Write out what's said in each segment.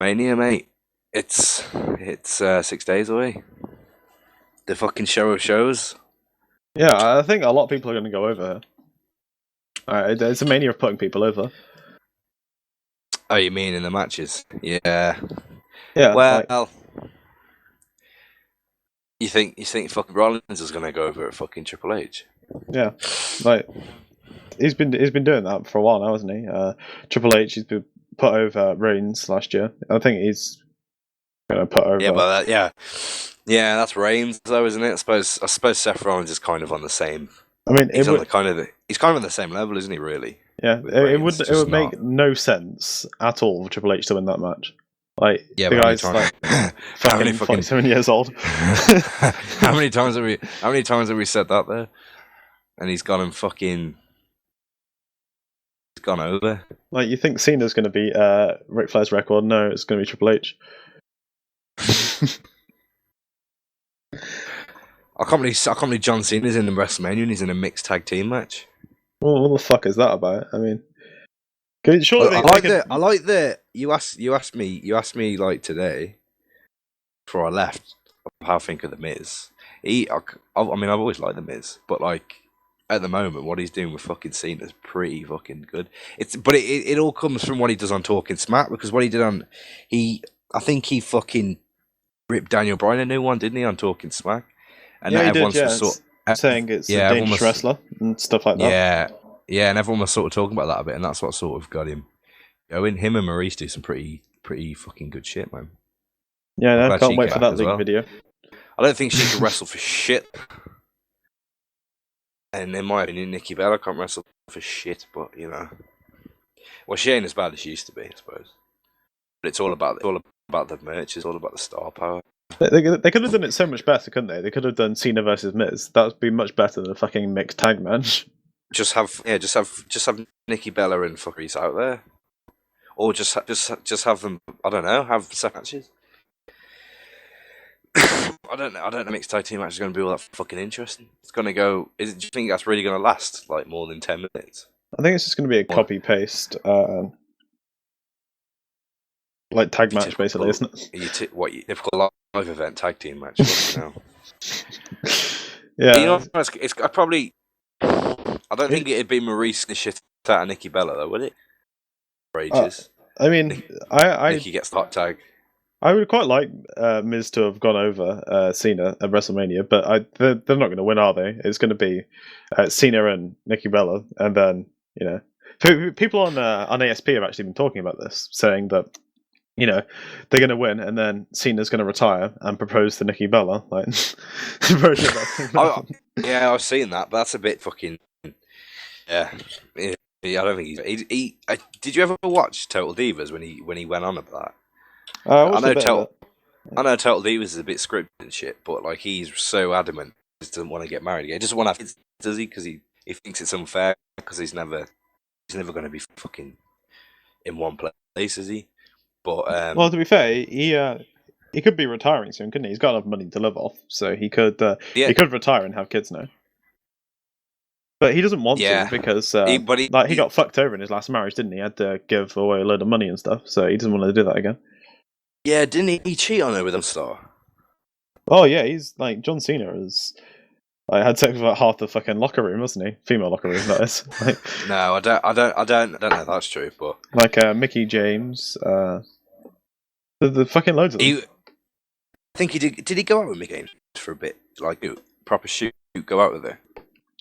Mania, mate. It's 6 days away. The fucking show of shows. Yeah, I think a lot of people are going to go over here. It's a mania of putting people over. Oh, you mean in the matches? Yeah. Yeah. Well, you think fucking Rollins is gonna go over at fucking Triple H? Yeah. Like he's been doing that for a while now, hasn't he? Triple H has been put over Reigns last year. I think he's going to put over. Yeah, but yeah, that's Reigns though, isn't it? I suppose Seth Rollins is kind of on the same. I mean, he's kind of on the same level, isn't he? Really? Yeah, it would make no sense at all for Triple H to win that match. Like the guy's like fucking 47 years old. How many times have we said that there? And he's gone over. Like you think Cena's going to beat Ric Flair's record? No, it's going to be Triple H. I can't believe John Cena's in the Wrestlemania and he's in a mixed tag team match. Well, what the fuck is that about? I mean, surely I like that you asked me like today before I left how I think of the Miz. I mean, I've always liked the Miz, but like at the moment, what he's doing with fucking Cena is pretty fucking good. But it all comes from what he does on Talking Smack, because what he did on I think he fucking ripped Daniel Bryan a new one, didn't he, on Talking Smack? And yeah, he did. Yeah, saying it's a dangerous wrestler and stuff like that. Yeah, and everyone was sort of talking about that a bit, and that's what sort of got him going. Him and Maurice do some pretty fucking good shit, man. Yeah, I can't wait for that leak video. I don't think she could wrestle for shit. And in my opinion, Nikki Bella can't wrestle for shit, but you know, well, she ain't as bad as she used to be, I suppose. But it's all about the merch. It's all about the star power. They could have done it so much better, couldn't they? They could have done Cena versus Miz. That would be much better than a fucking mixed tag match. Just have Nikki Bella and fuckeries out there, or just have them. I don't know. Have set matches. I don't know. Mixed tag team match is going to be all that fucking interesting. It's going to go. Do you think that's really going to last like more than 10 minutes? I think it's just going to be a copy paste, like tag match, basically, isn't it? Typical live event tag team match? You know? Yeah. You know, it's probably. I don't think it'd be Maurice the shit out of Nikki Bella though, would it? For ages. I mean, Nikki gets the hot tag. I would quite like Miz to have gone over Cena at WrestleMania, but they're not going to win, are they? It's going to be Cena and Nikki Bella, and then you know, people on ASP have actually been talking about this, saying that you know they're going to win, and then Cena's going to retire and propose to Nikki Bella, like. Yeah, I've seen that, but that's a bit fucking. Yeah, I don't think he. Did you ever watch Total Divas when he went on about that? I know Total Divas is a bit scripted and shit, but like he's so adamant he doesn't want to get married again. He doesn't want to have kids, does he? Because he thinks it's unfair because he's never going to be fucking in one place, is he? But well, to be fair, he could be retiring soon, couldn't he? He's got enough money to live off, so he could retire and have kids now. But he doesn't want to because he got fucked over in his last marriage, didn't he? He had to give away a load of money and stuff, so he doesn't want to do that again. Yeah, didn't he cheat on her with a star? Oh yeah, he's like John Cena is. I had sex with like half the fucking locker room, wasn't he? Female locker room, that is. Like, no, I don't know if that's true, but like Mickey James, the fucking loads of them. I think he did. Did he go out with Mickey James for a bit, like proper shoot, go out with her?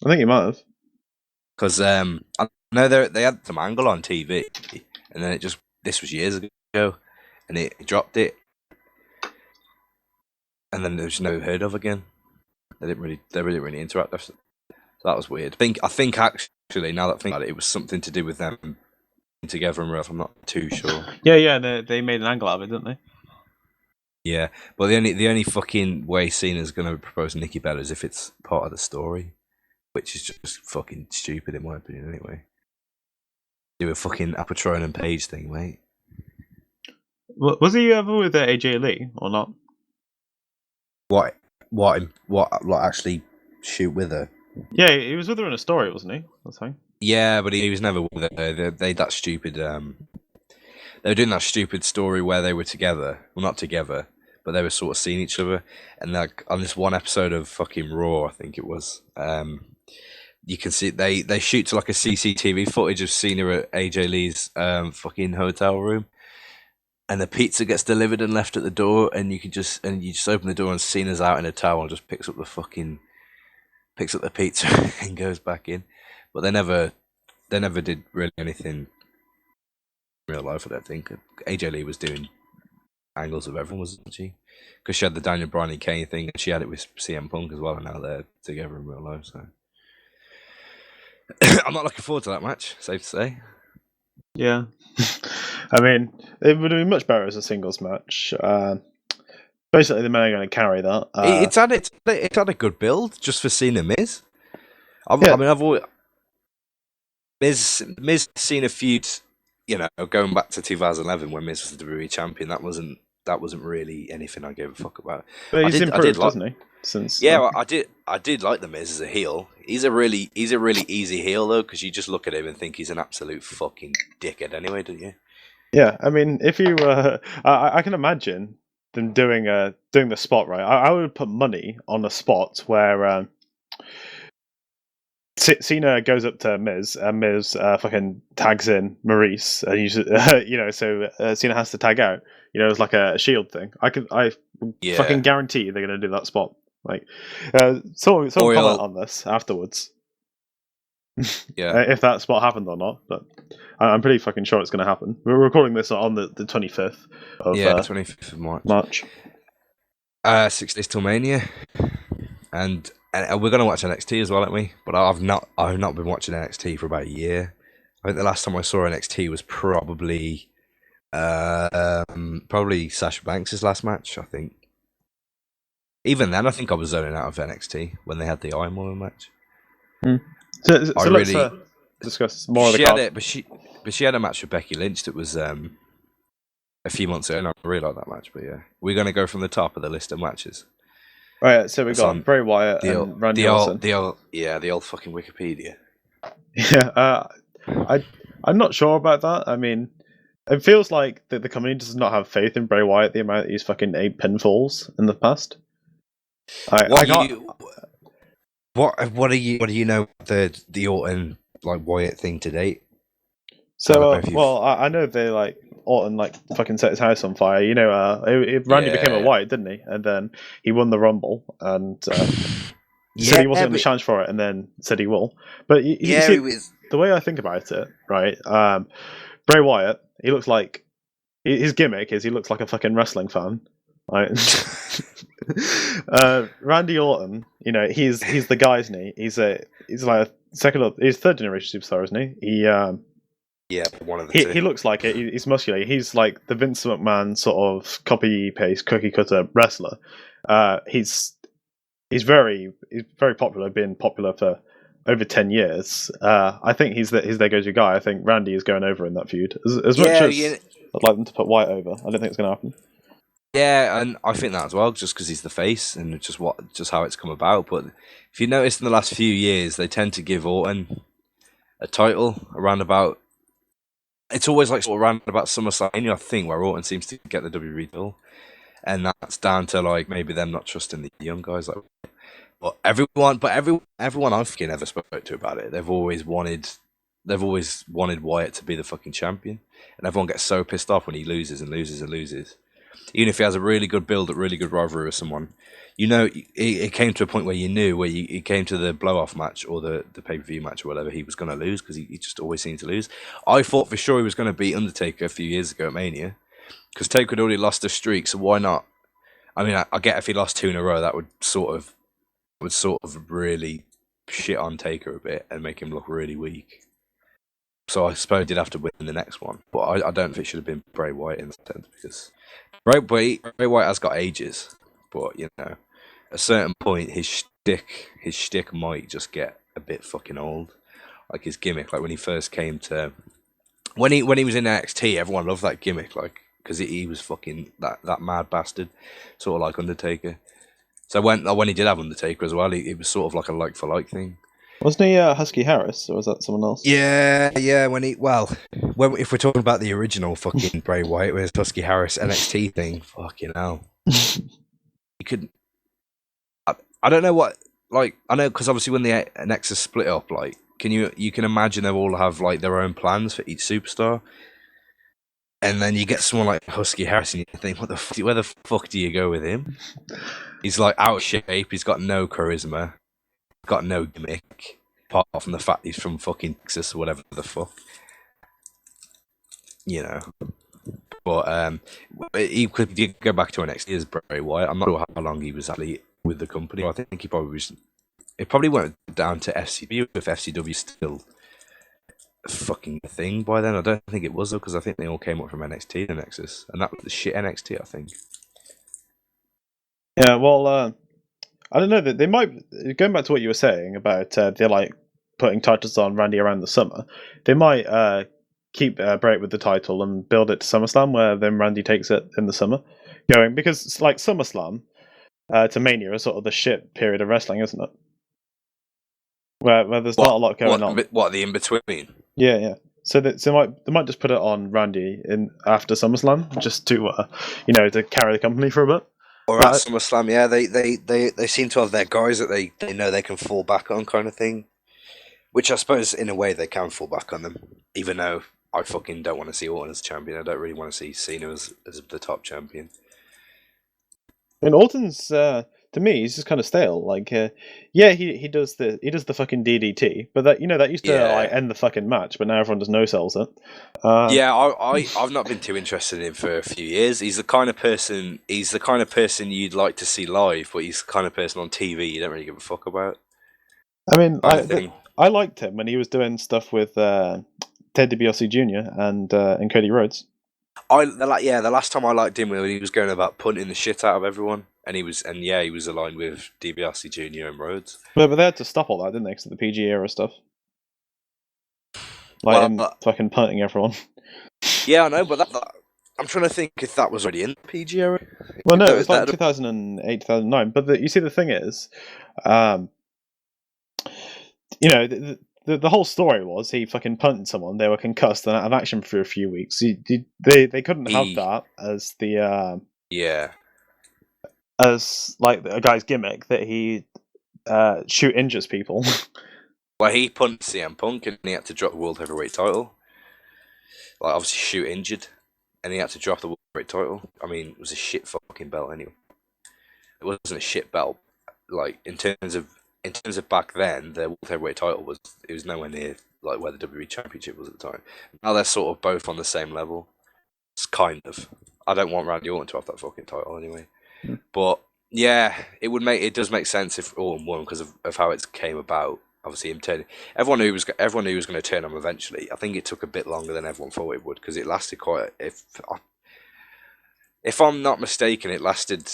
I think he might have. Because I know they had some angle on TV, and then this was years ago, and it dropped it, and then it was never heard of again. They didn't really interact after. That was weird. I think actually now that I think about it, it was something to do with them being together and rough. I'm not too sure. Yeah, they made an angle out of it, didn't they? Yeah, but the only fucking way Cena's gonna propose to Nikki Bella is if it's part of the story. Which is just fucking stupid in my opinion, anyway. Do a fucking Apatron and Page thing, mate. Was he ever with AJ Lee or not? What? Like actually shoot with her? Yeah, he was with her in a story, wasn't he? That's fine. Yeah, but he was never with her. They that stupid. they were doing that stupid story where they were together. Well, not together, but they were sort of seeing each other. And like on this one episode of fucking Raw, I think it was, you can see they shoot to like a CCTV footage of Cena at AJ Lee's fucking hotel room, and the pizza gets delivered and left at the door, and you just open the door and Cena's out in a towel and just picks up the pizza and goes back in. But they never did really anything in real life, I don't think. AJ Lee was doing angles of everyone, wasn't she? Because she had the Daniel Bryan and Kane thing, and she had it with CM Punk as well, and now they're together in real life. So I'm not looking forward to that match. Safe to say. Yeah, I mean, it would have been much better as a singles match. Basically, the men are going to carry that. It's had a good build just for Cena Miz. I've always Miz seen a feud, going back to 2011 when Miz was the WWE champion. That wasn't really anything I gave a fuck about. But he's improved, doesn't he? Since I did like the Miz as a heel. He's a really easy heel though, because you just look at him and think he's an absolute fucking dickhead anyway, don't you? Yeah, I mean, if you, I can imagine them doing the spot right. I would put money on a spot where Cena goes up to Miz, and Miz fucking tags in Maurice, and so Cena has to tag out. It's like a Shield thing. I fucking guarantee they're gonna do that spot. Like, someone comment on this afterwards. Yeah, if that spot happened or not, but I'm pretty fucking sure it's going to happen. We're recording this on the 25th of 25th of March. 6 days till Mania, and we're going to watch NXT as well, aren't we? But I've not been watching NXT for about a year. I think the last time I saw NXT was probably Sasha Banks' last match. I think. Even then, I think I was zoning out of NXT when they had the Iron Woman match. So let's discuss more of the card. But she had a match with Becky Lynch that was a few months ago, and I really like that match. But yeah, we're going to go from the top of the list of matches. Right, so we've got Bray Wyatt and Randy Orton. The old fucking Wikipedia. Yeah, I'm not sure about that. I mean, it feels like the company does not have faith in Bray Wyatt. The amount that he's fucking 8 pinfalls in the past. What do you know the Orton like Wyatt thing to date? So I know they like Orton like fucking set his house on fire. Randy became a Wyatt, didn't he? And then he won the Rumble and said he wasn't going to challenge for it, and then said he will. But he was. The way I think about it, right? Bray Wyatt, he looks like his gimmick is he looks like a fucking wrestling fan. Right. Randy Orton, he's the guy's knee. He's like a he's third generation superstar, isn't he? One of the two. He looks like it. He's muscular. He's like the Vince McMahon sort of copy paste cookie cutter wrestler. He's very popular. Been popular for over 10 years. I think he's their go-to guy. I think Randy is going over in that feud. As much as I'd like them to put Wyatt over, I don't think it's going to happen. Yeah, and I think that as well, just because he's the face and just how it's come about. But if you notice in the last few years, they tend to give Orton a title around about. It's always like sort of around about SummerSlam, I think, where Orton seems to get the WWE title, and that's down to like maybe them not trusting the young guys. Like, but everyone I've fucking ever spoke to about it, they've always wanted Wyatt to be the fucking champion, and everyone gets so pissed off when he loses and loses and loses. Even if he has a really good build, a really good rivalry with someone, it came to a point where you knew where he came to the blow-off match or the pay-per-view match or whatever, he was going to lose because he just always seemed to lose. I thought for sure he was going to beat Undertaker a few years ago at Mania because Taker had already lost a streak, so why not? I mean, I get if he lost 2 in a row, that would sort of really shit on Taker a bit and make him look really weak. So I suppose he'd have to win the next one, but I don't think it should have been Bray Wyatt in that sense because Bray Wyatt has got ages, but at a certain point his shtick might just get a bit fucking old. Like his gimmick, like when he first came to when he was in NXT, everyone loved that gimmick, like because he was fucking that mad bastard, sort of like Undertaker. So when he did have Undertaker as well, it was sort of like a like for like thing. Wasn't he Husky Harris, or was that someone else? Yeah. If we're talking about the original fucking Bray Wyatt with Husky Harris NXT thing, fucking hell, you could. I don't know what. Like, I know because obviously when the Nexus split up, like, you can imagine they all have like their own plans for each superstar, and then you get someone like Husky Harris, and you think, where the fuck do you go with him? He's like out of shape. He's got no charisma. Got no gimmick. Apart from the fact he's from fucking Texas or whatever the fuck. You know. But he could go back to NXT as Bray Wyatt. I'm not sure how long he was actually with the company. I think he probably was. It probably went down to FCW if FCW still fucking a thing by then. I don't think it was though, because I think they all came up from NXT to Nexus, and that was the shit NXT, I think. Yeah, well, I don't know that they might. Going back to what you were saying about they're like putting titles on Randy around the summer. They might keep Bray with the title and build it to SummerSlam, where then Randy takes it in the summer, going because it's like SummerSlam to Mania is sort of the shit period of wrestling, isn't it? Where there's not a lot going on. What, the in between? Yeah. So they might just put it on Randy in after SummerSlam just to to carry the company for a bit. Or at SummerSlam, yeah, they seem to have their guys that they know they can fall back on, kind of thing. Which I suppose, in a way, they can fall back on them. Even though I fucking don't want to see Orton as champion. I don't really want to see Cena as the top champion. And Orton's to me, he's just kind of stale. Like, he does the fucking DDT, but that used to like end the fucking match, but now everyone just no sells it. I've not been too interested in him for a few years. He's the kind of person you'd like to see live, but he's the kind of person on TV you don't really give a fuck about. I mean, I liked him when he was doing stuff with Ted DiBiase Jr. and Cody Rhodes. The last time I liked him when he was going about punting the shit out of everyone, and he was aligned with DiBiase Jr. and Rhodes. But they had to stop all that, didn't they? Because of the PG era stuff, like him fucking punting everyone. Yeah, I know, but I'm trying to think if that was already in the PG era. Well, no, it was like 2008, 2009. But you see, the thing is, the whole story was he fucking punted someone. They were concussed and out of action for a few weeks. They couldn't have that as the as like a guy's gimmick that he shoot injures people. Well, he punted CM Punk and he had to drop the World Heavyweight title. Like, obviously shoot injured, and he had to drop the World Heavyweight title. I mean, it was a shit fucking belt anyway. It wasn't a shit belt. Like, in terms of back then, the World Heavyweight title was nowhere near like where the WWE Championship was at the time. Now they're sort of both on the same level. It's kind of. I don't want Randy Orton to have that fucking title anyway. But yeah, it does make sense if Orton won because of how it came about. Obviously, everyone knew he was going to turn him eventually. I think it took a bit longer than everyone thought it would because it lasted if I'm not mistaken, it lasted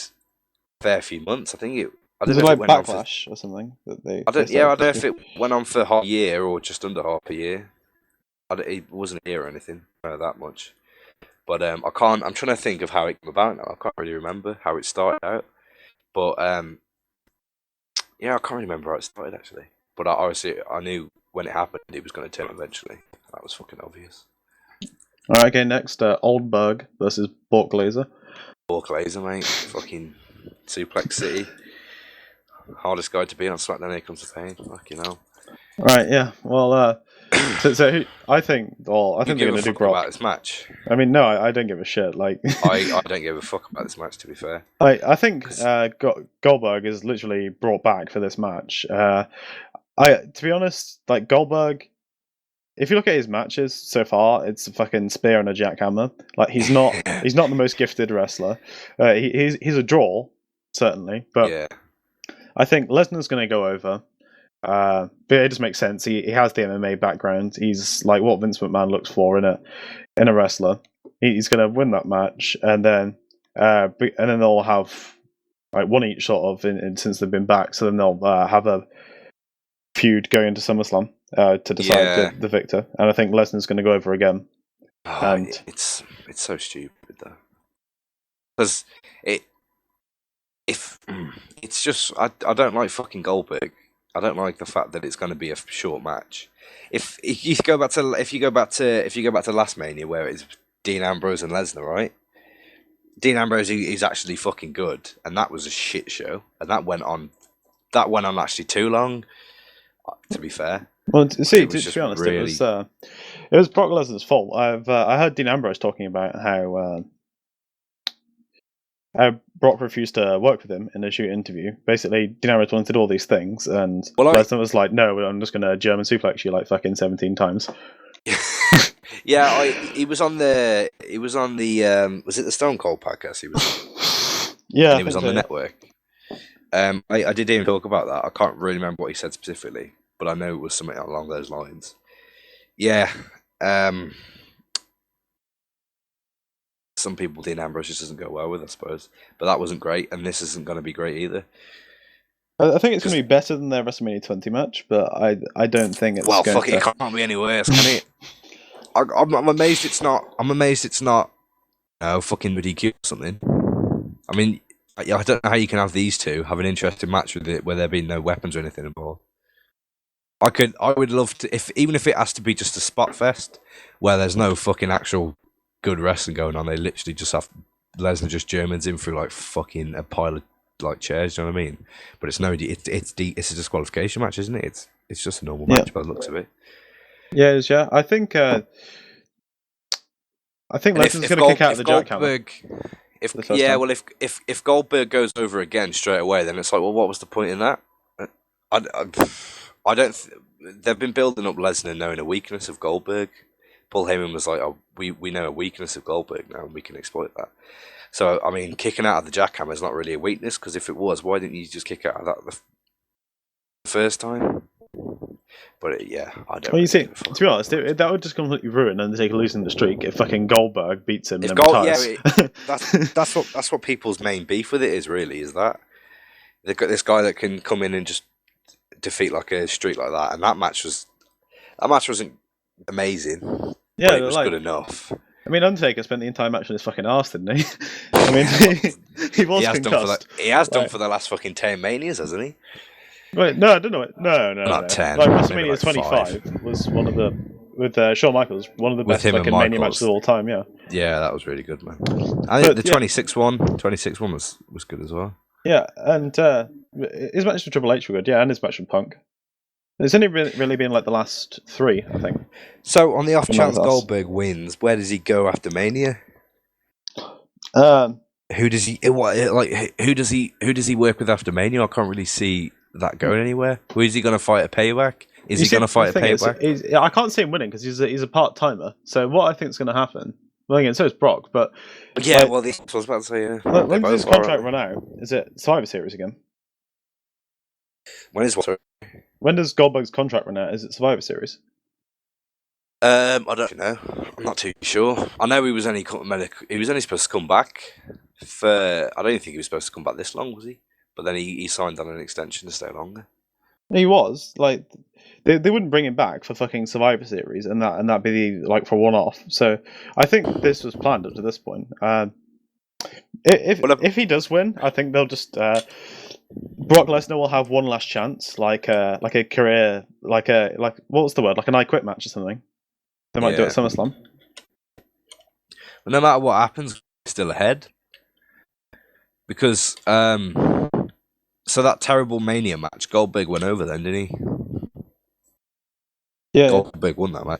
a fair few months. I think was it like Backlash or something that they? I don't know if it went on for half a year or just under half a year. It wasn't a year or anything. I don't know that much. But I'm trying to think of how it came about now. I can't really remember how it started out. But I can't remember how it started actually. But I knew when it happened it was going to turn eventually. That was fucking obvious. All right, okay, next, Oldberg versus Bork Glazer. Bork Glazer, mate. Fucking Suplex City. Hardest guy to be on SmackDown. Here comes the pain. Fucking hell. All right, yeah. Well, so I think they're going to do Brock about this match. I mean, no, I don't give a shit. Like, I don't give a fuck about this match. To be fair, I think Goldberg is literally brought back for this match. To be honest, like Goldberg, if you look at his matches so far, it's a fucking spear and a jackhammer. Like he's not the most gifted wrestler. He's a draw certainly, but yeah. I think Lesnar's going to go over. But it just makes sense. He has the MMA background. He's like what Vince McMahon looks for in a wrestler. He's going to win that match, and then they'll have like one each sort of since they've been back. So then they'll have a feud going into SummerSlam to decide the victor. And I think Lesnar's going to go over again. And it's so stupid though, because it's just I don't like fucking Goldberg. I don't like the fact that it's going to be a short match. If you go back to last Mania where it's Dean Ambrose and Lesnar, right? Dean Ambrose is actually fucking good, and that was a shit show, and that went on actually too long. To be fair, well, to be honest, really... it was Brock Lesnar's fault. I heard Dean Ambrose talking about how Brock refused to work with him in a shoot interview. Basically, Dean Ambrose wanted all these things, and Lesnar was like, "No, I'm just going to German suplex you like fucking 17 times." Yeah, he was on the was it the Stone Cold podcast? He was yeah, and he was on the network. I did hear him talk about that. I can't really remember what he said specifically, but I know it was something along those lines. Yeah, some people Dean Ambrose just doesn't go well with, I suppose, but that wasn't great, and this isn't going to be great either. I think it's going to be better than their WrestleMania 20 match, but I don't think it's it can't be any worse, can it? I'm amazed it's not. I'm amazed it's not. Fucking ridiculous or something. I mean, I don't know how you can have these two have an interesting match with it where there be no weapons or anything involved. I would love to, even if it has to be just a spot fest where there's no fucking actual good wrestling going on. They literally just have Lesnar just Germans in through like fucking a pile of like chairs. You know what I mean? But it's it's a disqualification match, isn't it? It's just a normal match by the looks of it. Yeah, it is, yeah. I think Lesnar's going to kick out the jackhammer. If Goldberg goes over again straight away, then it's like, well, what was the point in that? I don't. They've been building up Lesnar knowing a weakness of Goldberg. Paul Heyman was like, "Oh, we know a weakness of Goldberg now, and we can exploit that." So, I mean, kicking out of the jackhammer is not really a weakness, because if it was, why didn't you just kick out of that the first time? But I don't. Well, you see, to be honest, that would just completely ruin Undertaker losing the streak if fucking Goldberg beats him and then retires. That's what people's main beef with it is. Really, is that they've got this guy that can come in and just defeat like a streak like that, and that match wasn't amazing. Yeah, but it was good enough. I mean, Undertaker spent the entire match on his fucking arse, didn't he? I mean, he was concussed. He has done for the last fucking 10 Manias, hasn't he? Wait, no, I don't know. No. Not 10. Like WrestleMania 25 was one of the with Shawn Michaels, one of the best fucking Mania matches of all time. Yeah. Yeah, that was really good, man. I think the 26 one was good as well. Yeah, and his match with Triple H were good. Yeah, and his match with Punk. It's only really been like the last 3, I think. So, on the off chance Goldberg wins, where does he go after Mania? Who does he work with after Mania? I can't really see that going anywhere. Who is he going to fight at Payback? Is he going to fight at Payback? I can't see him winning because he's a part timer. So what I think is going to happen? Well, again, so is Brock, but yeah. Well, I was about to say. Yeah. When does his contract run out? Is it Survivor Series again? When does Goldberg's contract run out? Is it Survivor Series? I don't know. I'm not too sure. I know he was only supposed to come back for. I don't think he was supposed to come back this long, was he? But then he signed on an extension to stay longer. He was like, they wouldn't bring him back for fucking Survivor Series, and that'd be like for one-off. So I think this was planned up to this point. If he does win, I think they'll just Brock Lesnar will have one last chance, like a career, like what's the word, like an I Quit match or something. They might do it at SummerSlam. But no matter what happens, he's still ahead. Because so that terrible Mania match, Goldberg went over then, didn't he? Yeah. Goldberg won that match.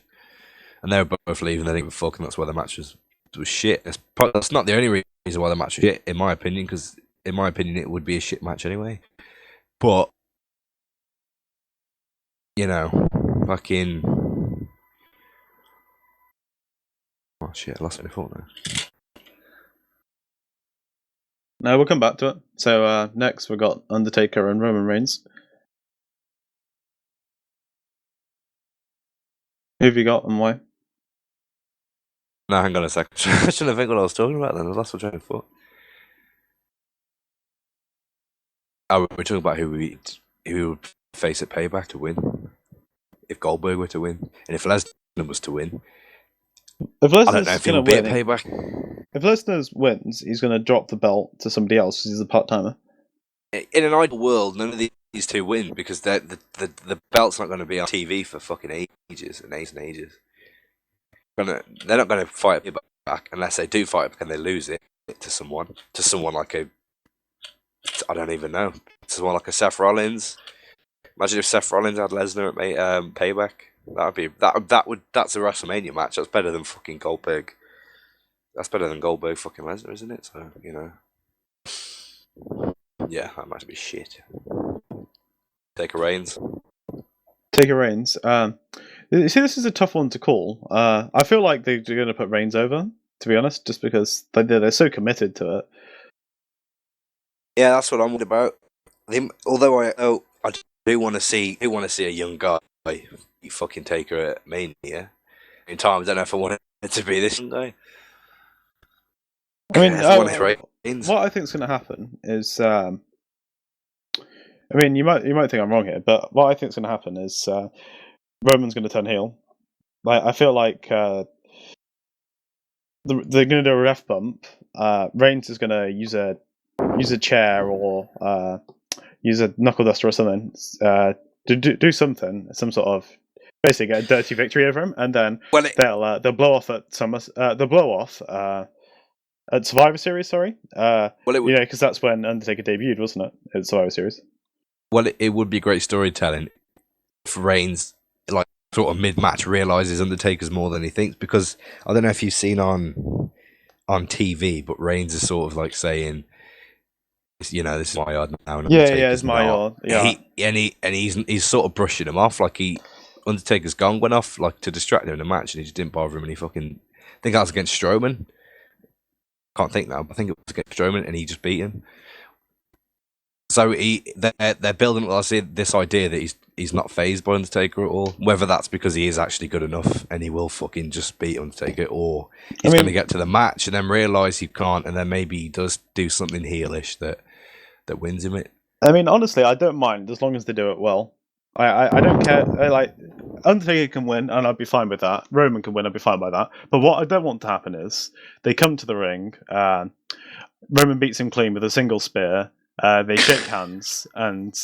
And they were both leaving, they didn't give a fuck, and that's why the match was shit. That's not the only reason why the match was shit, in my opinion, because in my opinion it would be a shit match anyway. But, fucking... Oh shit, I lost my thought now. No, we'll come back to it. So next we've got Undertaker and Roman Reigns. Who have you got and why? No, hang on a second. I shouldn't think what I was talking about then. I lost my train of thought. Oh, we're talking about who would face at Payback to win. If Goldberg were to win. And if Lesnar was to win. If I don't know if he'll be at Payback. If Lesnar wins, he's going to drop the belt to somebody else because he's a part-timer. In an ideal world, none of these these two win because the belt's not going to be on TV for fucking ages and ages and ages. They're not going to fight it back unless they do fight it back and they lose it to someone like I don't even know, to someone like a Seth Rollins. Imagine if Seth Rollins had Lesnar at Payback. That's a WrestleMania match. That's better than fucking Goldberg. That's better than Goldberg fucking Lesnar, isn't it? So yeah, that match would be shit. Taker Reigns. You see, this is a tough one to call. I feel like they're going to put Reigns over, to be honest, just because they're so committed to it. Yeah, that's what I'm worried about. Although I do want to see a young guy you fucking Taker at Mania. In time, I don't know if I want it to be this young guy. I mean, what I think is going to happen is, I mean, you might think I'm wrong here, but what I think is going to happen is Roman's going to turn heel. Like, I feel like they're going to do a ref bump. Reigns is going to use a chair or use a knuckle duster or something to do something, some sort of basically get a dirty victory over him, and then they'll blow off at at Survivor Series. Sorry, because that's when Undertaker debuted, wasn't it? At Survivor Series. Well, it would be great storytelling if Reigns, like, sort of mid-match realizes Undertaker's more than he thinks, because I don't know if you've seen on TV, but Reigns is sort of like saying, this is my yard now. And it's my yard. Yeah, he's sort of brushing him off, like Undertaker's gong went off like to distract him in the match, and he just didn't bother him. And I think that was against Strowman. Can't think now, but I think it was against Strowman, and he just beat him. So they're building this idea that he's not fazed by Undertaker at all. Whether that's because he is actually good enough and he will fucking just beat Undertaker, or he's going to get to the match and then realise he can't, and then maybe he does do something heelish that wins him it. I mean, honestly, I don't mind as long as they do it well. I don't care. Undertaker can win, and I'd be fine with that. Roman can win, I'd be fine by that. But what I don't want to happen is they come to the ring, Roman beats him clean with a single spear. They shake hands and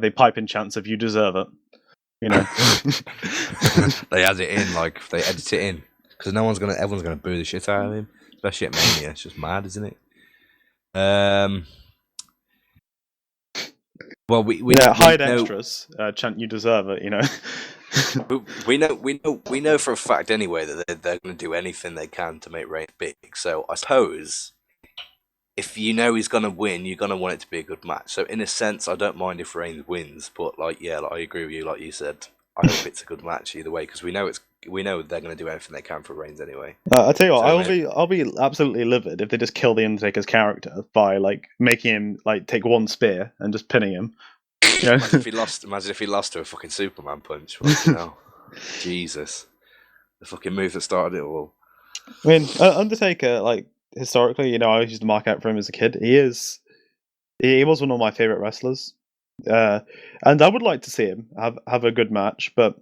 they pipe in chants of "You deserve it." They add it in, like they edit it in, because everyone's gonna boo the shit out of him, especially at Mania. It's just mad, isn't it? Well, we hide extras chant "You deserve it." we know for a fact anyway that they're going to do anything they can to make Reigns big. So I suppose, if he's going to win, you're going to want it to be a good match. So in a sense, I don't mind if Reigns wins, but I agree with you. Like you said, I hope it's a good match either way, because we know they're going to do anything they can for Reigns anyway. I tell you what, I'll be absolutely livid if they just kill the Undertaker's character by making him take one spear and just pinning him. Imagine if he lost to a fucking Superman punch. Jesus, the fucking move that started it all. I mean, Undertaker, historically, I used to mark out for him as a kid. He was one of my favorite wrestlers, and I would like to see him have a good match. But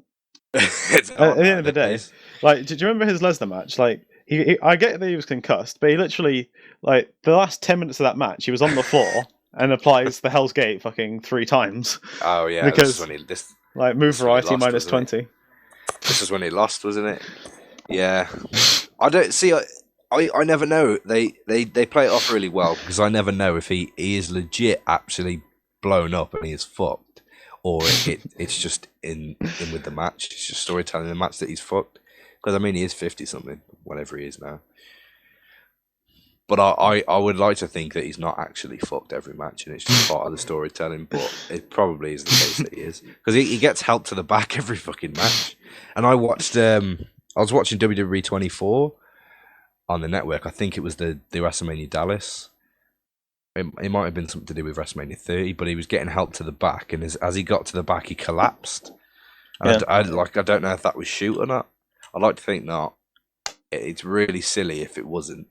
at the end of the day, do you remember his Lesnar match? I get that he was concussed, but he literally, the last 10 minutes of that match, he was on the floor and applies the Hell's Gate fucking 3 times. Oh yeah, because move variety minus 20. This is when he lost, wasn't it? Yeah, I don't see. I never know. They play it off really well, because I never know if he is legit actually blown up and he is fucked, or it's just in with the match. It's just storytelling in the match that he's fucked. Because I mean, he is 50-something, whatever he is now. But I would like to think that he's not actually fucked every match, and it's just part of the storytelling. But it probably is the case that he is, because he gets helped to the back every fucking match. And I watched. I was watching WWE 24 on the network. I think it was the WrestleMania Dallas. It might have been something to do with WrestleMania 30, but he was getting helped to the back, and as he got to the back, he collapsed. And I don't know if that was shoot or not. I'd like to think not. It's really silly if it wasn't.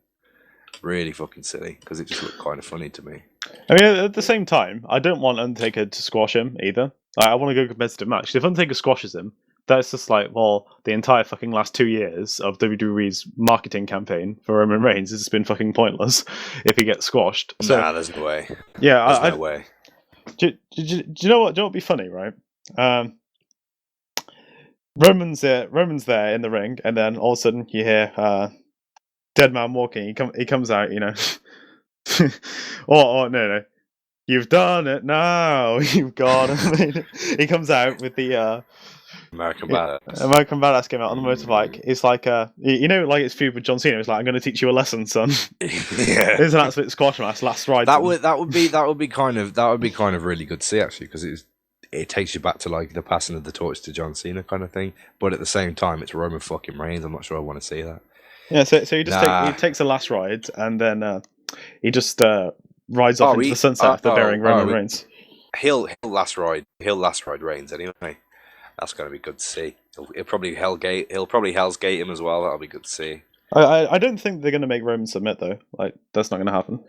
Really fucking silly, because it just looked kind of funny to me. I mean, at the same time, I don't want Undertaker to squash him either. I want to go competitive match. If Undertaker squashes him, that's just the entire fucking last 2 years of WWE's marketing campaign for Roman Reigns has just been fucking pointless if he gets squashed. So, there's no way. Yeah, there's no way. Do you know what? Do you know what'd be funny, right? Roman's there in the ring, and then all of a sudden you hear dead man walking. He comes out, you know. No. You've done it now. You've got it. He comes out with the American Badass. American Badass came out on the motorbike. It's like you know, like it's feud with John Cena. It's like, I'm going to teach you a lesson, son. Yeah, It's an absolute squash match. Last ride. that would be kind of really good to see, actually, because it takes you back to like the passing of the torch to John Cena kind of thing. But at the same time, it's Roman fucking Reigns. I'm not sure I want to see that. Yeah, so he just he takes a last ride, and then he just rides off into the sunset after burying Roman Reigns. He'll last ride Reigns anyway. That's going to be good to see. He'll probably Hell's Gate him as well. That'll be good to see. I don't think they're going to make Roman submit though. Like, that's not going to happen.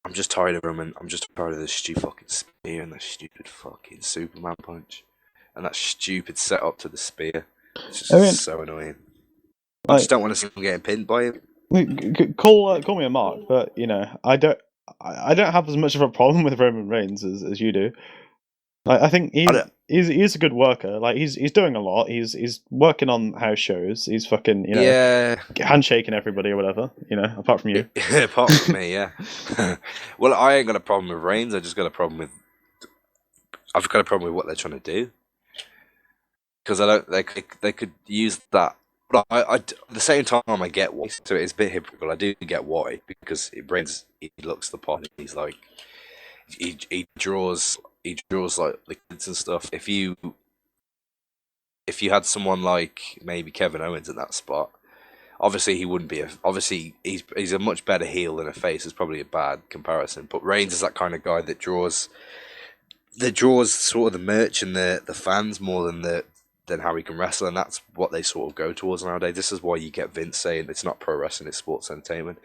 I'm just tired of Roman. I'm just tired of this stupid fucking spear and the stupid fucking Superman punch and that stupid setup to the spear. It's just so annoying. I just don't want to see him getting pinned by him. Call me a mark, but you know, I don't have as much of a problem with Roman Reigns as you do. I think he's a good worker. Like, he's doing a lot. He's working on house shows. He's fucking, you know, handshaking everybody or whatever. You know, apart from you. Apart from me, yeah. Well, I ain't got a problem with Reigns. I've got a problem with what they're trying to do. Because they could use that. But at the same time, I get why. So it's a bit hypocritical. I do get why, because Reigns, he looks the part. He's like, he draws like liquids and stuff. If you had someone like maybe Kevin Owens in that spot, obviously he wouldn't be obviously he's a much better heel than a face. It's probably a bad comparison, but Reigns is that kind of guy that draws sort of the merch and the fans more than how he can wrestle, and that's what they sort of go towards nowadays. This is why you get Vince saying it's not pro wrestling, it's sports entertainment.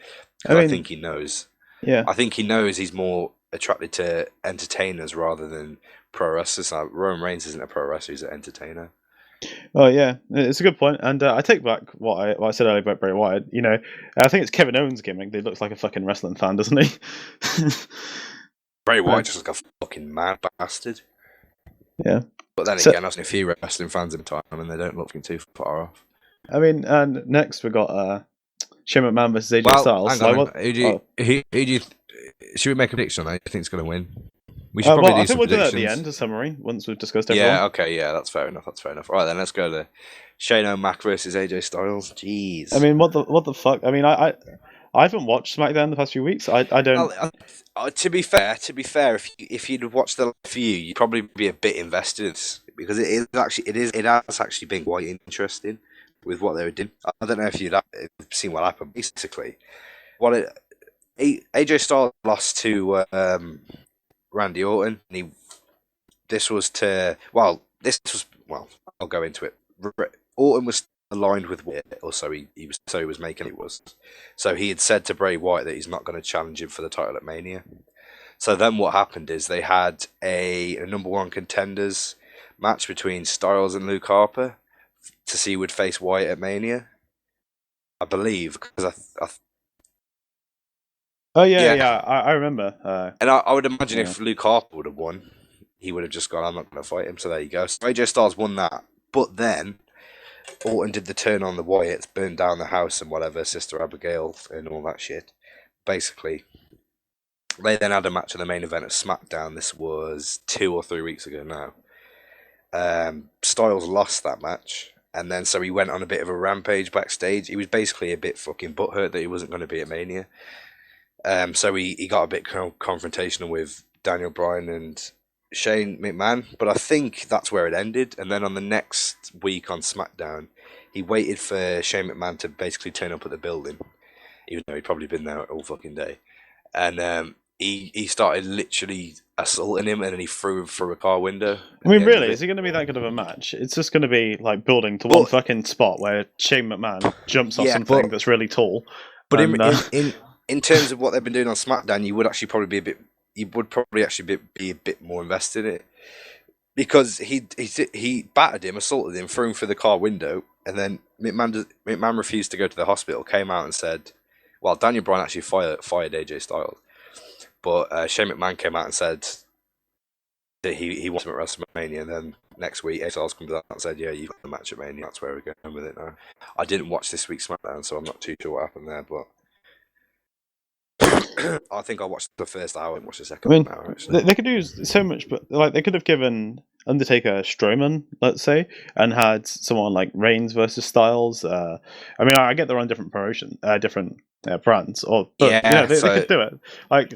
I think he knows. Yeah, I think he knows he's more attracted to entertainers rather than pro wrestlers. Like, Roman Reigns isn't a pro wrestler; he's an entertainer. Oh yeah, it's a good point, and I take back what I said earlier about Bray Wyatt. You know, I think it's Kevin Owens' gimmick. He looks like a fucking wrestling fan, doesn't he? Bray Wyatt just looks like a fucking mad bastard. Yeah. But then again, I've seen a few wrestling fans in time, and they don't look too far off. I mean, and next we got Shane McMahon versus AJ Styles. Hang on. Who do you should we make a prediction on that? I think it's going to win. We should probably do some predictions. We'll do that at the end, a summary, once we've discussed everyone. Yeah, okay, yeah, that's fair enough. All right, then let's go to Shane O'Mac versus AJ Styles. Jeez. I mean, what the fuck? I mean, I haven't watched SmackDown the past few weeks. I don't. To be fair, if you'd watched the few, you'd probably be a bit invested, because it has actually been quite interesting with what they were doing. I don't know if you'd seen what happened. Basically, AJ Styles lost to Randy Orton. I'll go into it. Orton was aligned with Wyatt, or so he was making it was. So he had said to Bray Wyatt that he's not going to challenge him for the title at Mania. So then what happened is they had a number one contenders match between Styles and Luke Harper to see who would face Wyatt at Mania. I believe, because Oh yeah, I remember. And I would imagine if Luke Harper would have won, he would have just gone, I'm not going to fight him. So there you go. So AJ Styles won that, but then Orton did the turn on the Wyatts, burned down the house and whatever, Sister Abigail and all that shit. Basically, they then had a match in the main event of SmackDown. This was 2 or 3 weeks ago now. Styles lost that match, and then so he went on a bit of a rampage backstage. He was basically a bit fucking butthurt that he wasn't going to be at Mania. So he got a bit confrontational with Daniel Bryan and Shane McMahon, but I think that's where it ended. And then on the next week on SmackDown, he waited for Shane McMahon to basically turn up at the building, even though he'd probably been there all fucking day. And he started literally assaulting him, and then he threw him through a car window. I mean, really, is it going to be that good of a match? It's just going to be like building to one fucking spot where Shane McMahon jumps off something that's really tall. But in terms of what they've been doing on SmackDown, you would probably be a bit more invested in it, because he battered him, assaulted him, threw him through the car window, and then McMahon refused to go to the hospital, came out and said, well, Daniel Bryan actually fired AJ Styles, but Shane McMahon came out and said, he wants him at WrestleMania, and then next week AJ Styles comes out and said, "Yeah, you've got the match at Mania." That's where we're going with it now. I didn't watch this week's SmackDown, so I'm not too sure what happened there, but I think I watched the first hour and watched the second hour. Actually, they could do so much, but like they could have given Undertaker Strowman, let's say, and had someone like Reigns versus Styles. I mean, I get they're on different different brands, but they could do it. Like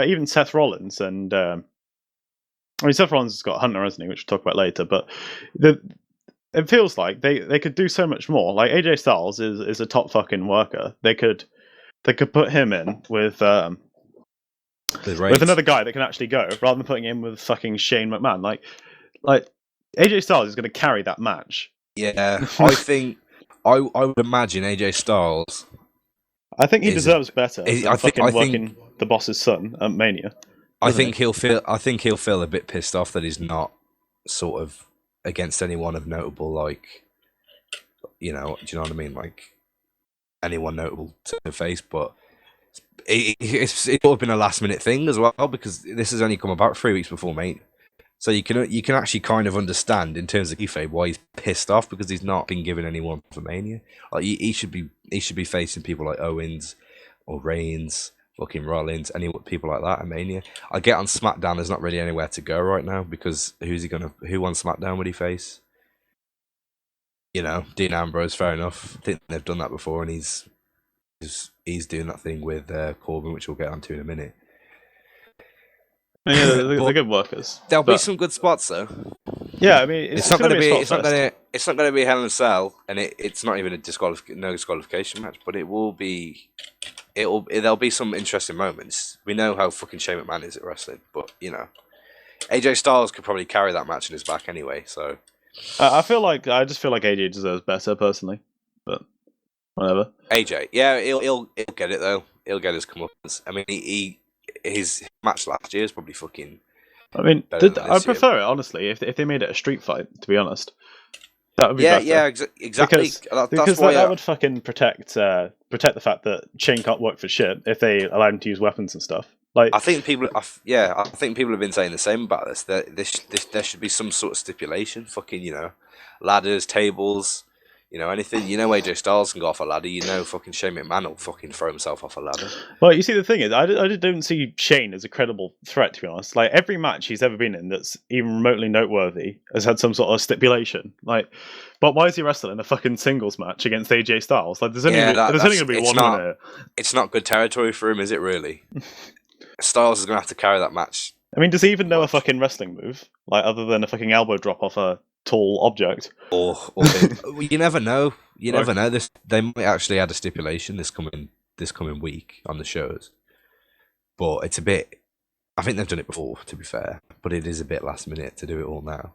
even Seth Rollins and I mean Seth Rollins has got Hunter, hasn't he? Which we'll talk about later. But it feels like they could do so much more. Like AJ Styles is a top fucking worker. They could put him in with another guy that can actually go, rather than putting him with fucking Shane McMahon. Like AJ Styles is going to carry that match. Yeah, I think I would imagine AJ Styles. I think he deserves better than working the boss's son at Mania. I think he'll feel a bit pissed off that he's not sort of against anyone of notable, like, do you know what I mean? Like anyone notable to face, but it's sort of been a last minute thing as well, because this has only come about 3 weeks before Mania. So you can actually kind of understand in terms of kayfabe why he's pissed off, because he's not been given anyone for Mania. Like he should be facing people like Owens or Reigns, fucking Rollins, people like that at Mania. I get on SmackDown, there's not really anywhere to go right now, because who on SmackDown would he face? Dean Ambrose, fair enough. I think they've done that before, and he's doing that thing with Corbin, which we'll get onto in a minute. Yeah, they're good workers. There'll be some good spots though. Yeah, I mean, it's not going to be. It's not going to be Hell in a Cell, and it's not even a no disqualification match. But it will be. There'll be some interesting moments. We know how fucking Shane McMahon is at wrestling, but AJ Styles could probably carry that match in his back anyway. So I just feel like AJ deserves better personally, but whatever. AJ, yeah, he'll get it though. He'll get his comeuppance. I mean, his match last year is probably fucking. I mean, I prefer it honestly if they made it a street fight. To be honest, that would be better. Yeah, exactly. Because that would fucking protect the fact that Shane can't work for shit if they allow him to use weapons and stuff. Like I think people have been saying the same about this. That there should be some sort of stipulation. Fucking ladders, tables. Anything. AJ Styles can go off a ladder. Fucking Shane McMahon will fucking throw himself off a ladder. Well, you see, the thing is, I don't see Shane as a credible threat, to be honest. Like, every match he's ever been in that's even remotely noteworthy has had some sort of stipulation. Like, but why is he wrestling a fucking singles match against AJ Styles? Like, there's only going to be one winner. It's not good territory for him, is it, really? Styles is going to have to carry that match. I mean, does he even know a fucking wrestling move? Like, other than a fucking elbow drop off a tall object, or you never know. You never know. They might actually add a stipulation this coming week on the shows, but it's a bit. I think they've done it before, to be fair, but it is a bit last minute to do it all now.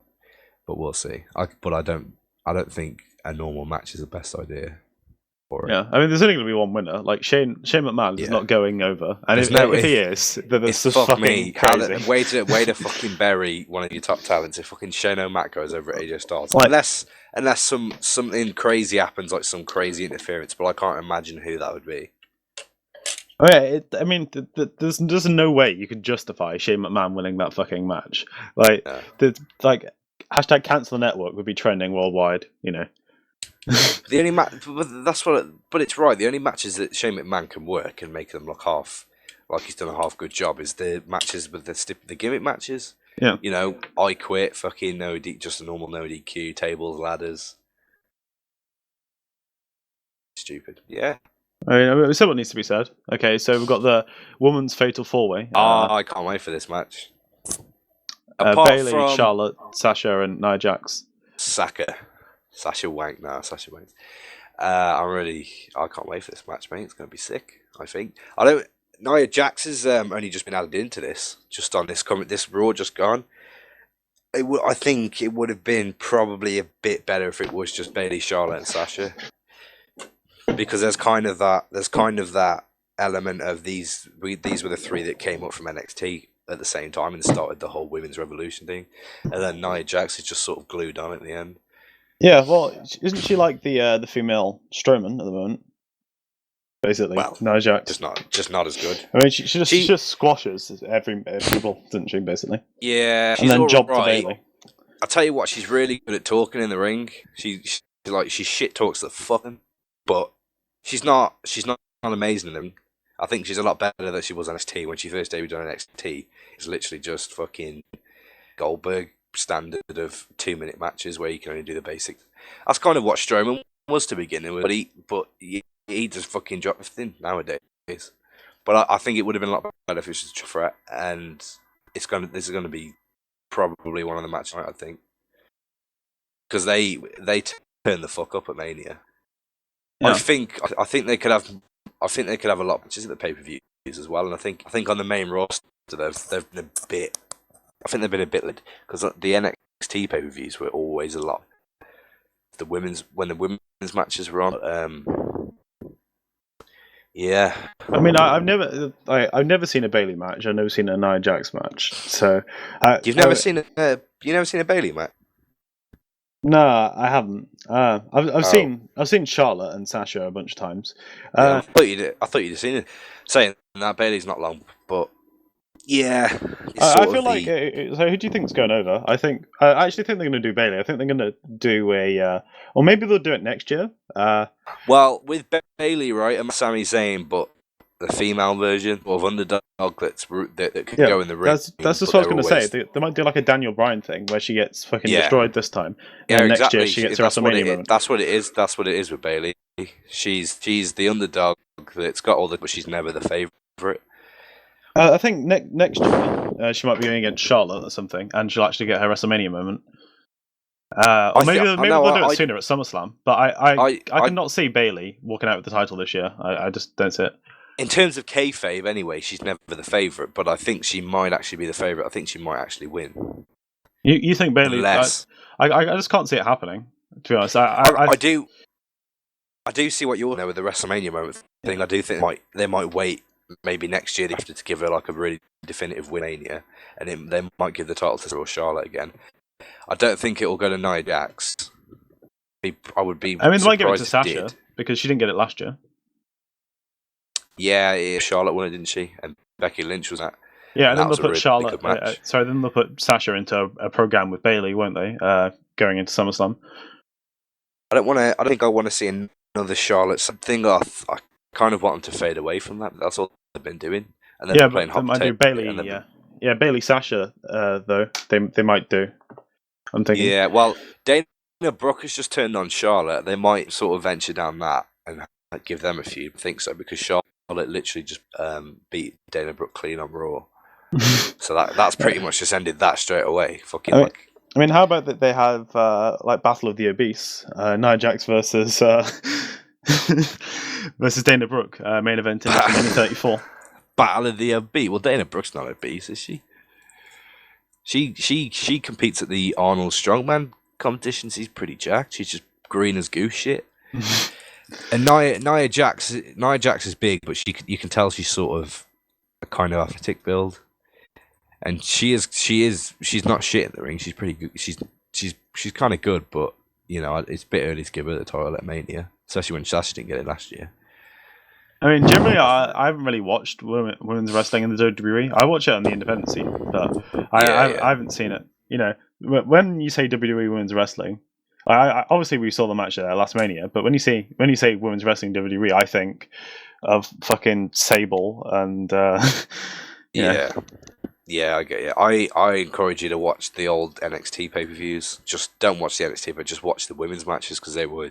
But we'll see. I don't think a normal match is the best idea. Yeah, I mean, there's only going to be one winner. Like Shane McMahon is not going over, and if he is, then it's just fucking crazy. Way to fucking bury one of your top talents if fucking Shane O'Mac goes over at AJ Styles. Unless something crazy happens, like some crazy interference, but I can't imagine who that would be. Oh, yeah, I mean, there's no way you could justify Shane McMahon winning that fucking match. Like, hashtag cancel the network would be trending worldwide. The only but it's right. The only matches that Shane McMahon can work and make them look like he's done a half good job is the matches with the gimmick matches. Yeah, I quit, fucking just a normal no DQ, tables, ladders. Stupid. Yeah. I mean, someone needs to be said. Okay, so we've got the women's fatal four-way. I can't wait for this match. Bayley, Charlotte, Sasha, and Nia Jax. Sasha Wank. Sasha Wank. I can't wait for this match, mate. It's going to be sick, I think. Nia Jax has only just been added into this, just on this Raw just gone. I think it would have been probably a bit better if it was just Bayley, Charlotte, and Sasha, because there's kind of that element of these were the three that came up from NXT at the same time and started the whole women's revolution thing, and then Nia Jax is just sort of glued on at the end. Yeah, well, isn't she like the female Strowman at the moment? basically. Well, Nia Jax. Just not as good. I mean, she just squashes every people, doesn't she? Basically. Yeah, and then job to Bayley. I'll tell you what, she's really good at talking in the ring. She shit talks the fucking, but she's not amazing in them. I think she's a lot better than she was on NXT when she first debuted on NXT. It's literally just fucking Goldberg standard of 2-minute matches where you can only do the basics. That's kind of what Strowman was to begin with, but he just fucking dropped everything nowadays. But I think it would have been a lot better if it was just a threat, and this is gonna be probably one of the matches, I think, because they turn the fuck up at Mania. Yeah. I think they could have a lot of matches at the pay-per-views as well, and I think on the main roster they've been a bit. I think they've been a bit led because the NXT pay-per-views were always a lot. When the women's matches were on, yeah. I mean, I've never seen a Bayley match. I've never seen a Nia Jax match. So you've never seen a Bayley match? No, I haven't. I've seen Charlotte and Sasha a bunch of times. I thought you'd have seen it. Saying that Bayley's not long, but yeah, I feel like. So, who do you think's going over? I actually think they're going to do Bayley. I think they're going to do or maybe they'll do it next year. Well, with Bayley, right, and Sami Zayn, but the female version of underdog that can go in the ring. That's just what I was going to say. They might do like a Daniel Bryan thing where she gets fucking destroyed this time. And next year she gets a WrestleMania moment. That's what it is. That's what it is with Bayley. She's the underdog that's got all but she's never the favourite. I think next year she might be going against Charlotte or something, and she'll actually get her WrestleMania moment. Or maybe they'll do it sooner at SummerSlam. But I cannot see Bayley walking out with the title this year. I just don't see it. In terms of kayfabe, anyway, she's never the favourite, but I think she might actually be the favourite. I think she might actually win. You think Bayley? I just can't see it happening. To be honest, I do see what you're there with the WrestleMania moment thing. I do think they might wait maybe next year after to give her like a really definitive win Mania, and they might give the title to Charlotte again. I don't think it will go to Nia Jax. I would be. I mean, they might give it to Sasha because she didn't get it last year. Yeah, Charlotte won it, didn't she? And Becky Lynch was that. Yeah, and then they'll put Charlotte. Then they'll put Sasha into a program with Bayley, won't they? Going into SummerSlam. I don't think I want to see another Charlotte thing. I kind of want them to fade away from that. That's all they've been doing. And then they're playing hot might do Bayley. Yeah, Bayley Sasha. Though they might do. I'm thinking. Yeah, well, Dana Brooke has just turned on Charlotte. They might sort of venture down that and give them a few. I think so because Charlotte literally just beat Dana Brooke clean on Raw. So that's pretty much just ended that straight away. I mean, how about that they have like Battle of the Obese, Nia Jax versus Dana Brooke, main event in 1934. Battle of the Obese. Well, Dana Brooke's not obese, is she? She competes at the Arnold Strongman competition. She's pretty jacked. She's just green as goose shit. And Nia Jax is big, but you can tell she's sort of a kind of athletic build, and she's not shit in the ring. She's pretty good. She's kind of good, but you know it's a bit early to give her the title at Mania, especially when Sasha didn't get it last year. I mean, generally, I haven't really watched women's wrestling in the WWE. I watch it on the independent scene, but I haven't seen it. You know, when you say WWE women's wrestling. Obviously, we saw the match at last Mania, but when you say women's wrestling WWE, I think of fucking Sable and yeah, I get you. I encourage you to watch the old NXT pay-per-views. Just don't watch the NXT, but just watch the women's matches because they were,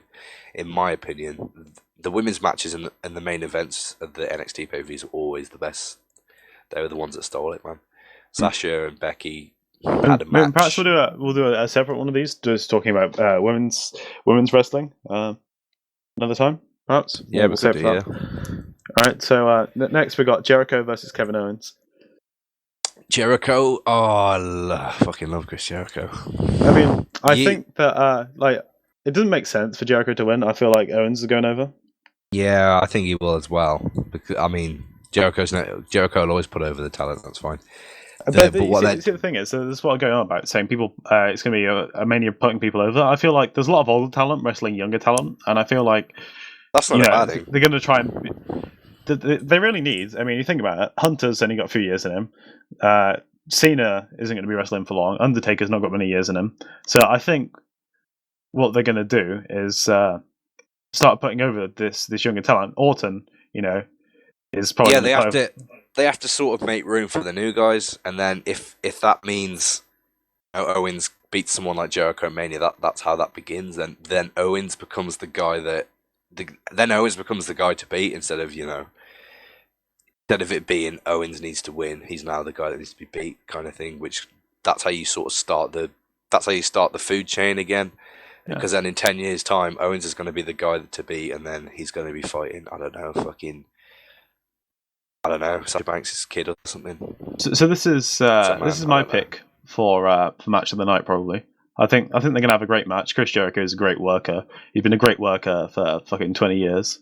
in my opinion, the women's matches and the main events of the NXT pay-per-views were always the best. They were the ones that stole it, man. Sasha and Becky. Perhaps we'll do a separate one of these, just talking about women's wrestling another time, perhaps. Yeah, we'll save that. All right. So next we got Jericho versus Kevin Owens. Jericho, I fucking love Chris Jericho. I mean, I think that it doesn't make sense for Jericho to win. I feel like Owens is going over. Yeah, I think he will as well. Because I mean, Jericho will always put over the talent. That's fine. But the thing is, this is what I'm going on about, saying people, it's going to be a mania putting people over. I feel like there's a lot of older talent wrestling younger talent, and I feel like That's not a bad thing. They're going to try and. They really need. I mean, you think about it. Hunter's only got a few years in him. Cena isn't going to be wrestling for long. Undertaker's not got many years in him. So I think what they're going to do is start putting over this younger talent. Orton, is probably they have to sort of make room for the new guys, and then if that means Owens beats someone like Jericho Mania, that's how that begins. And then Owens becomes the guy to beat instead of it being Owens needs to win. He's now the guy that needs to be beat, kind of thing. Which that's how you sort of start the food chain again. Because then in 10 years' time, Owens is going to be the guy to beat, and then he's going to be fighting, Sasha Banks' kid or something. So this is my pick for match of the night, probably. I think they're going to have a great match. Chris Jericho is a great worker. He's been a great worker for fucking 20 years,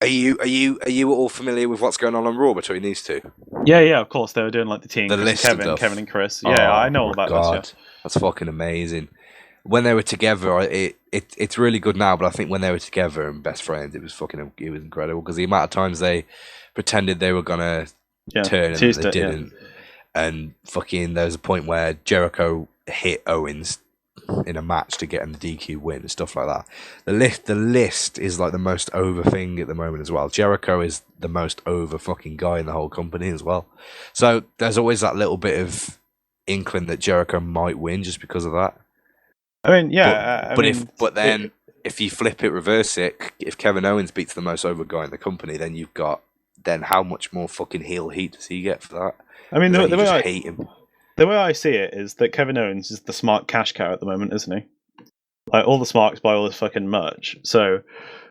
Are you all familiar with what's going on Raw between these two? Yeah, of course. They were doing like the team, Kevin and Chris. Yeah, I know all about this. Yeah. That's fucking amazing. When they were together, it's really good now. But I think when they were together and best friends, it was incredible because the amount of times they pretended they were gonna turn and they didn't. Yeah. And fucking, there was a point where Jericho hit Owens in a match to get him the DQ win and stuff like that. The list is like the most over thing at the moment as well. Jericho is the most over fucking guy in the whole company as well. So there's always that little bit of inkling that Jericho might win just because of that. I mean, yeah. If you flip it, reverse it, if Kevin Owens beats the most over guy in the company, then how much more fucking heel heat does he get for that? I mean, the way I hate him. The way I see it is that Kevin Owens is the smart cash cow at the moment, isn't he? Like, all the smarks buy all this fucking merch. So,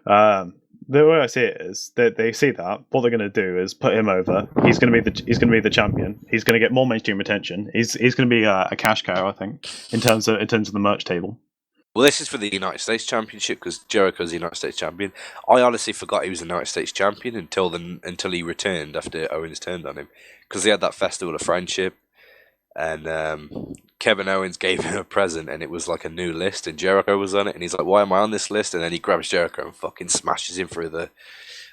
the way I see it is that they see that what they're going to do is put him over. He's going to be the champion. He's going to get more mainstream attention. He's going to be a cash cow, I think, in terms of the merch table. Well, this is for the United States Championship because Jericho's the United States Champion. I honestly forgot he was the United States Champion until he returned after Owens turned on him because they had that Festival of Friendship. And Kevin Owens gave him a present, and it was like a new list, and Jericho was on it, and he's like, "Why am I on this list?" And then he grabs Jericho and fucking smashes him through the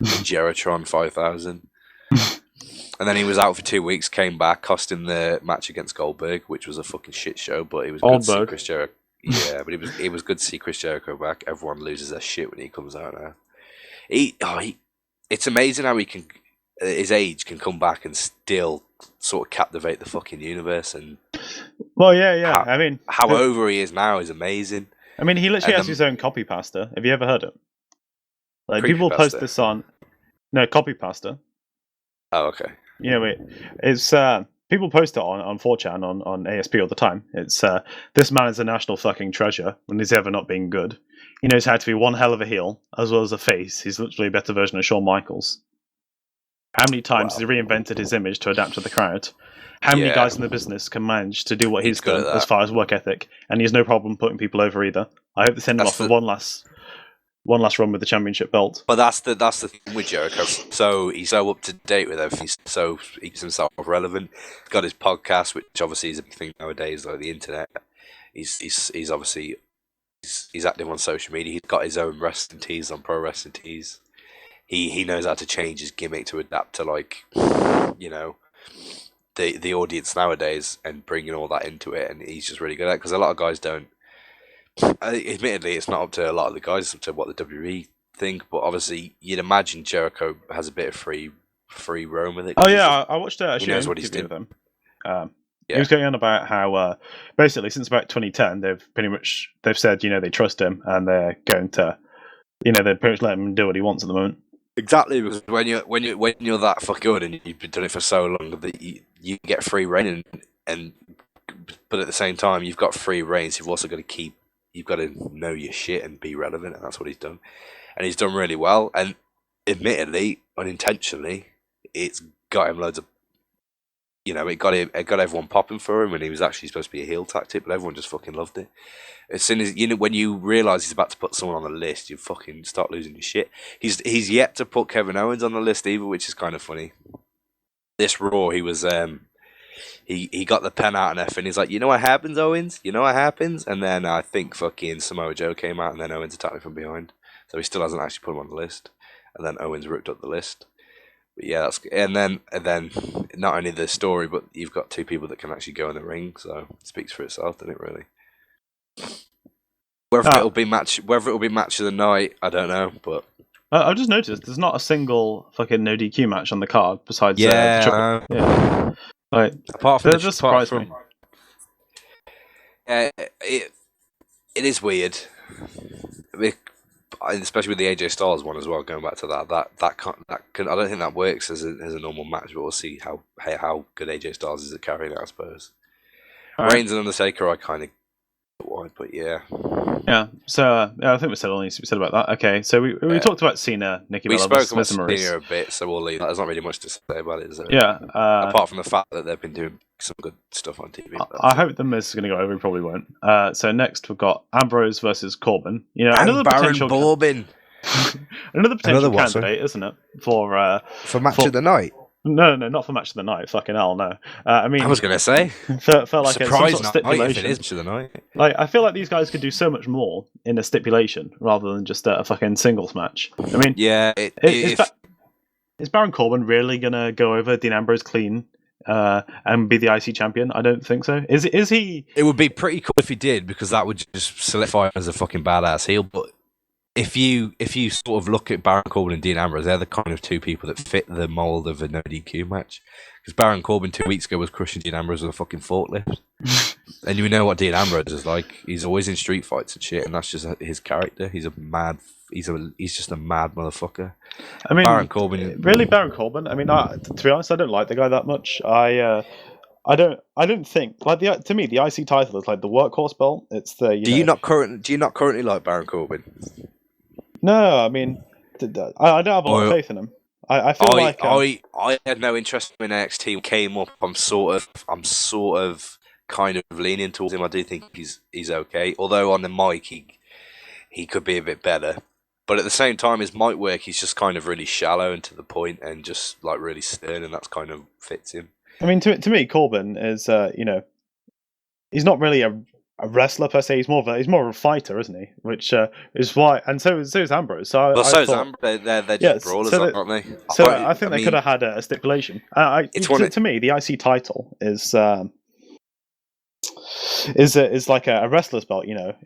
Jeritron 5000. And then he was out for 2 weeks, came back, cost him the match against Goldberg, which was a fucking shit show, but it was good to see Chris Jericho. Yeah, but it was good to see Chris Jericho back. Everyone loses their shit when he comes out now. It's amazing how his age can come back and still sort of captivate the fucking universe. And how over he is now is amazing. I mean, he literally has his own copy pasta. Have you ever heard it? Like, people post this on copy pasta. Oh, okay. Yeah, it's people post it on 4chan on ASP all the time. It's this man is a national fucking treasure when he's ever not been good. He knows how to be one hell of a heel as well as a face. He's literally a better version of Shawn Michaels. How many times has he reinvented his image to adapt to the crowd? How many guys in the business can manage to do what he's done as far as work ethic? And he has no problem putting people over either. I hope they send him off for one last run with the championship belt. But that's the thing with Jericho. So he's so up to date with everything. So he keeps himself relevant. He's got his podcast, which obviously is a big thing nowadays, like the internet. He's obviously active on social media. He's got his own wrestling tees on Pro Wrestling Tees. He knows how to change his gimmick to adapt to, like, the audience nowadays and bringing all that into it, and he's just really good at it because a lot of guys don't. Admittedly, it's not up to a lot of the guys, it's up to what the WWE think, but obviously you'd imagine Jericho has a bit of free roam with it. Oh yeah, I watched a show with him. He was going on about how basically since about 2010 they've said they trust him and they're going to they're pretty much letting him do what he wants at the moment. Exactly, because when you're that fucking good and you've been doing it for so long that you get free reign but at the same time you've got free reign, so you've also got to know your shit and be relevant, and that's what he's done, and he's done really well. And admittedly, unintentionally, it's got him loads of. It got everyone popping for him, and he was actually supposed to be a heel tactic, but everyone just fucking loved it. As soon as when you realise he's about to put someone on the list, you fucking start losing your shit. He's yet to put Kevin Owens on the list either, which is kind of funny. This Raw, he was he got the pen out and everything. He's like, you know what happens, Owens? You know what happens? And then I think fucking Samoa Joe came out, and then Owens attacked him from behind. so he still hasn't actually put him on the list. And then Owens ripped up the list. But yeah, and then not only the story, but you've got two people that can actually go in the ring, so it speaks for itself, doesn't it? Really. Whether it'll be match of the night, I don't know, but I've just noticed there's not a single fucking no DQ match on the card besides yeah. Like, apart from just surprised me. It is weird, especially with the AJ Styles one as well. Going back to that I don't think that works as a normal match, but we'll see how good AJ Styles is at carrying it, I suppose. Reigns and Undertaker, I kind of wide, but yeah. Yeah, so I think we said all needs to be said about that. Okay, so we talked about Cena, Nikki Bella, we spoke about Cena a bit, so we'll leave that. There's not really much to say about it, is there? Yeah. Apart from the fact that they've been doing some good stuff on TV. I hope the Miz is going to go over. He probably won't. So next we've got Ambrose versus Corbin. You know, and another Baron potential Corbin. Another potential candidate, isn't it? For match of the night. No, not for match of the night. Fucking hell, no. I mean, I was going to say for like some sort of stipulation. If it is match of the night. Like, I feel like these guys could do so much more in a stipulation rather than just a fucking singles match. I mean, yeah. Is Baron Corbin really gonna go over Dean Ambrose clean and be the IC champion? I don't think so. Is he? It would be pretty cool if he did, because that would just solidify him as a fucking badass heel. But if you sort of look at Baron Corbin and Dean Ambrose, they're the kind of two people that fit the mold of a no DQ match. Because Baron Corbin 2 weeks ago was crushing Dean Ambrose with a fucking forklift. And you know what Dean Ambrose is like. He's always in street fights and shit, and that's just his character. He's just a mad motherfucker. I mean, Baron Corbin. Really, Baron Corbin? I mean, to be honest, I don't like the guy that much. I don't think, like, to me the IC title is like the workhorse belt. It's the Do you not currently like Baron Corbin? No, I mean, I don't have a lot of faith in him. I feel like I had no interest when NXT came up. I'm sort of kind of leaning towards him. I do think he's okay. Although on the mic he could be a bit better. But at the same time, his mic work, he's just kind of really shallow and to the point, and just like really stern, and that's kind of fits him. I mean, to me, Corbin is he's not really a wrestler per se. He's more of a fighter, isn't he? Which is why, and so is Ambrose. So is Ambrose. They're just brawlers, aren't they? So I think they could have had a stipulation. To me, the IC title is like a wrestler's belt. You know,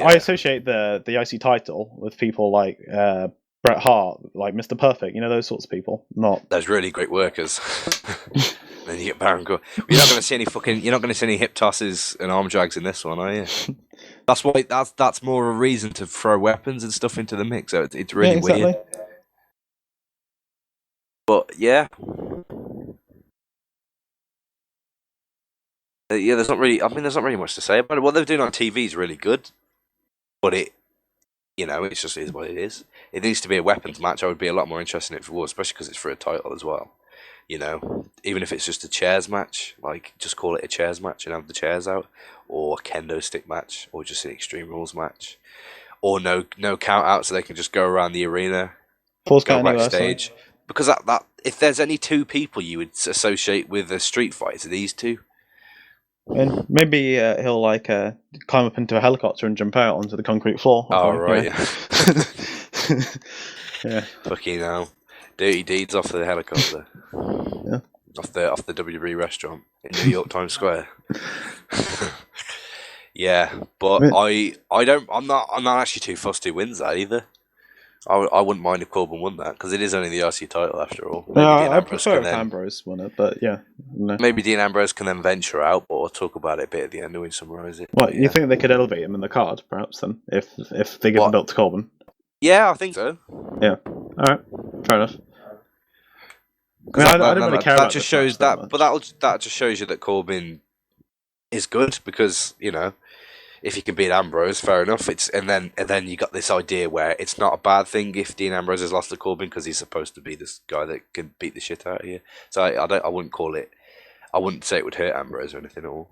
I associate the IC title with people like Bret Hart, like Mr. Perfect. You know, those sorts of people. Not those really great workers. Then you get Baron Corbin. You're not going to see any hip tosses and arm drags in this one, are you? That's why. That's more a reason to throw weapons and stuff into the mix. So it's really weird. But yeah. Yeah, there's not really much to say about it. What they're doing on TV is really good, but it's just is what it is. It needs to be a weapons match. I would be a lot more interested in it if it was, especially because it's for a title as well. You know, even if it's just a chairs match, like just call it a chairs match and have the chairs out, or a kendo stick match, or just an Extreme Rules match, or no count out, so they can just go around the arena, go backstage. Because that if there's any two people you would associate with a street fight, it's these two. And maybe he'll like climb up into a helicopter and jump out onto the concrete floor. Oh, right. Yeah. Yeah. Fucking hell. Dirty deeds off the helicopter. Yeah. Off the WWE restaurant in New York Times Square. Yeah, but I'm not actually too fussed who wins that either. I wouldn't mind if Corbin won that, because it is only the IC title after all. Maybe I prefer if Ambrose won it, but yeah. No. Maybe Dean Ambrose can then venture out, but we'll talk about it a bit at the end when we summarise it. What, you think they could elevate him in the card, perhaps, then, if they give the belt to Corbin? Yeah, I think so. Yeah. Alright, fair enough. I don't really care about just shows that, but that just shows you that Corbin is good, because, you know, if he can beat Ambrose, fair enough. And then you got this idea where it's not a bad thing if Dean Ambrose has lost to Corbin, because he's supposed to be this guy that can beat the shit out of you. So I wouldn't call it. I wouldn't say it would hurt Ambrose or anything at all.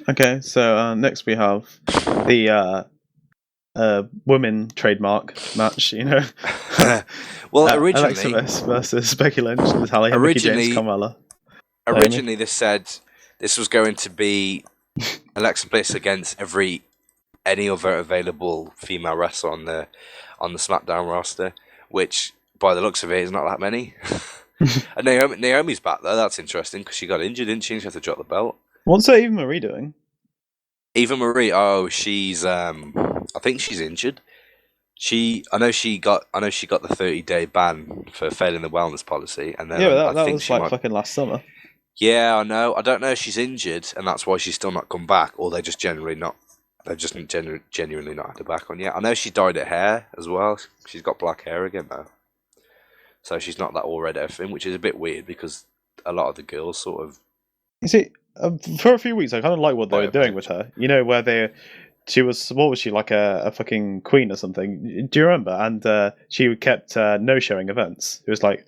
Okay, so next we have the women trademark match. You know, well, originally Alexa Bliss versus Becky Lynch and Mickey James Carmella. Originally, this said this was going to be Alexa Bliss against any other available female wrestler on the SmackDown roster, which, by the looks of it, is not that many. And Naomi's back, though. That's interesting, because she got injured, didn't she? She had to drop the belt. What's Eva Marie doing? Eva Marie, she's, I think she's injured. I know she got the 30-day ban for failing the wellness policy, and then Yeah, I that think was she like might... fucking last summer. Yeah, I know. I don't know if she's injured, and that's why she's still not come back, or they just generally not. They've just genuinely not had her back on yet. I know she dyed her hair as well. She's got black hair again now, so she's not that all red everything, which is a bit weird because a lot of the girls sort of. You see, for a few weeks, I kind of like what they were doing with her. You know, where she was, what was she, like a fucking queen or something? Do you remember? And she kept no-showing events. It was like,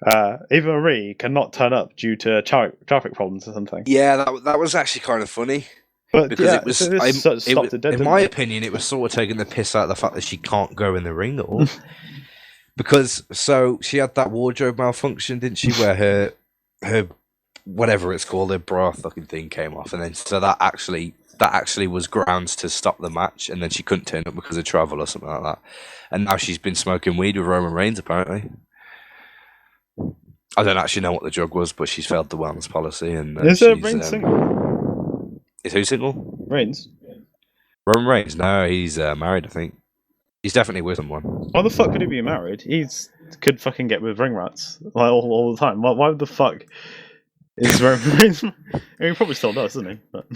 Eva Marie cannot turn up due to traffic problems or something. Yeah, that was actually kind of funny. But because yeah, it was, in my opinion, it was sort of taking the piss out of the fact that she can't go in the ring at all. Because she had that wardrobe malfunction, didn't she? Where her whatever it's called, her bra fucking thing came off, and then so that actually was grounds to stop the match, and then she couldn't turn up because of travel or something like that. And now she's been smoking weed with Roman Reigns, apparently. I don't actually know what the drug was, but she's failed the wellness policy, and is Reigns single? Is who single? Reigns. Roman Reigns? No, he's married, I think. He's definitely with someone. Why the fuck could he be married? Could fucking get with ring rats like all the time. Why the fuck is Roman Reigns? He probably still does, doesn't he? But...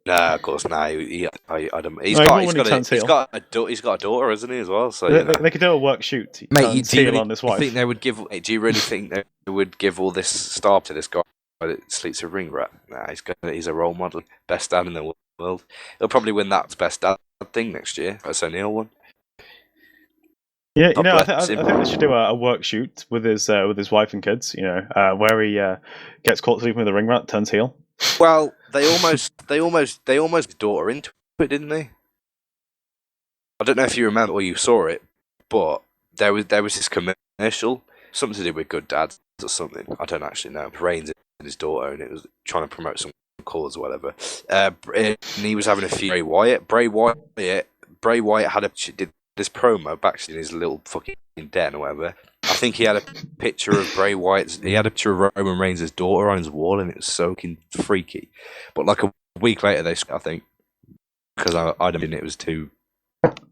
Nah, of course, nah. He's got a daughter, isn't he, as well? So they could do a work shoot. Mate, do you really on this wife. think they would give? Do you really think they would give all this star to this guy that sleeps a ring rat? Nah, he's a role model, best dad in the world. He'll probably win that best dad thing next year. That's O'Neill one. Yeah, I think they should do a work shoot with his wife and kids. Where he gets caught sleeping with a ring rat, turns heel. Well, they almost daughter into it, didn't they? I don't know if you remember or you saw it, but there was this commercial, something to do with good dads or something. I don't actually know. Reigns and his daughter, and it was trying to promote some cause or whatever. And he was having a feud with Bray Wyatt. Bray Wyatt did this promo back in his little fucking den or whatever. I think he had a picture of Bray Wyatt's. He had a picture of Roman Reigns' daughter on his wall, and it was so freaky. But like a week later, I think, because I don't mean it was too.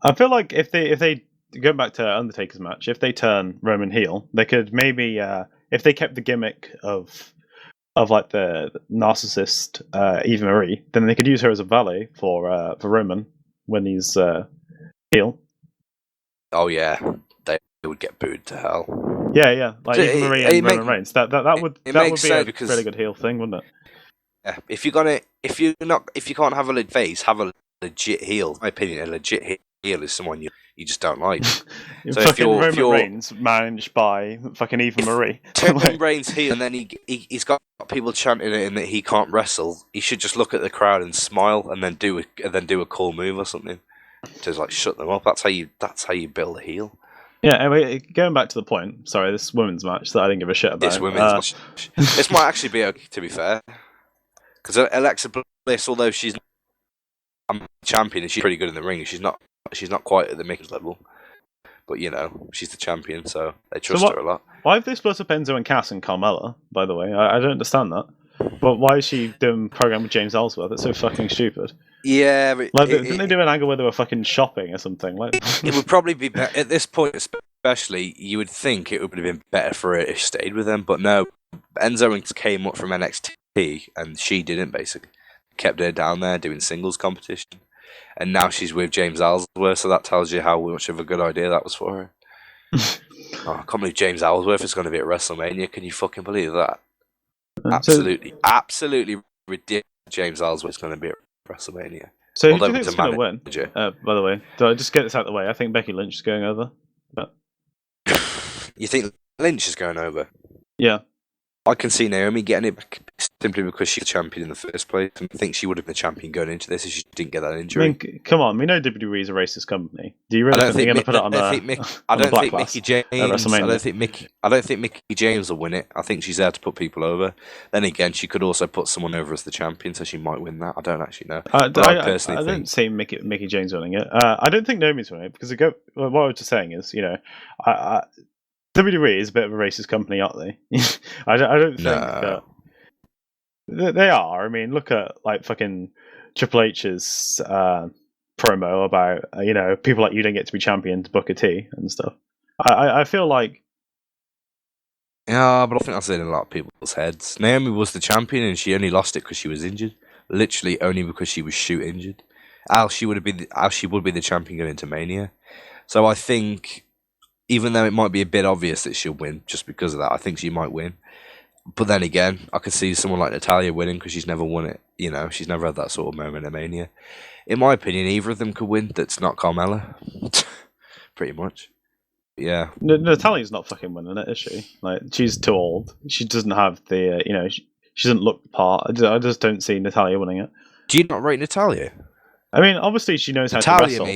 I feel like if they go back to Undertaker's match, if they turn Roman heel, they could maybe if they kept the gimmick of like the narcissist Eva Marie, then they could use her as a valet for Roman when he's heel. Oh yeah, they would get booed to hell. Yeah, like Eva Marie and Roman Reigns. That would be a really good heel thing, wouldn't it? Yeah, if you can't have a legit face, have a legit heel. In my opinion, a legit heel is someone you just don't like. So if Roman Reigns managed by fucking Eva Marie, Roman Reigns heel, and then he's got people chanting it, and that he can't wrestle. He should just look at the crowd and smile, and then do a cool move or something to like shut them up. That's how you build a heel. Yeah, anyway, going back to the point. Sorry, this women's match that I didn't give a shit about. This women's match. This might actually be okay, to be fair, because Alexa Bliss, although she's a champion and she's pretty good in the ring, she's not quite at the Mickey's level. But she's the champion, so they trust her a lot. Why have they split up Enzo and Cass and Carmella? By the way, I don't understand that. But why is she doing a program with James Ellsworth? That's so fucking stupid. Yeah, but didn't they do an angle where they were fucking shopping or something? It would probably be better at this point, especially. You would think it would have been better for her if she stayed with them, but no. Enzo came up from NXT, and she didn't. Basically, kept her down there doing singles competition, and now she's with James Ellsworth. So that tells you how much of a good idea that was for her. I can't believe James Ellsworth is going to be at WrestleMania. Can you fucking believe that? Absolutely ridiculous. James Ellsworth is going to be at WrestleMania. So who do you think is going to win? By the way, do I just get this out of the way? I think Becky Lynch is going over. But... You think Lynch is going over? Yeah. I can see Naomi getting it back simply because she's the champion in the first place. And I think she would have been the champion going into this if she didn't get that injury. I mean, come on, we know WWE is a racist company. Do you really think they're going to put it on the blacklist? Mickey James. I don't think Mickey James will win it. I think she's there to put people over. Then again, she could also put someone over as the champion, so she might win that. I don't actually know. I don't see Mickey James winning it. I don't think Naomi's winning it because what I was just saying is, WWE is a bit of a racist company, aren't they? I don't think that they are. I mean, look at like fucking Triple H's promo about people like you don't get to be champions, Booker T and stuff. I feel like but I think that's in a lot of people's heads. Naomi was the champion and she only lost it because she was injured. Literally only because she was shoot injured. She would be the champion going into Mania. So I think, even though it might be a bit obvious that she'll win just because of that, I think she might win. But then again, I could see someone like Natalya winning because she's never won it. She's never had that sort of moment at Mania. In my opinion, either of them could win. That's not Carmella. Pretty much. Yeah. Natalya's not fucking winning it, is she? Like, she's too old. She doesn't have the, she doesn't look the part. I just don't see Natalya winning it. Do you not rate Natalya? I mean, obviously she knows how to wrestle.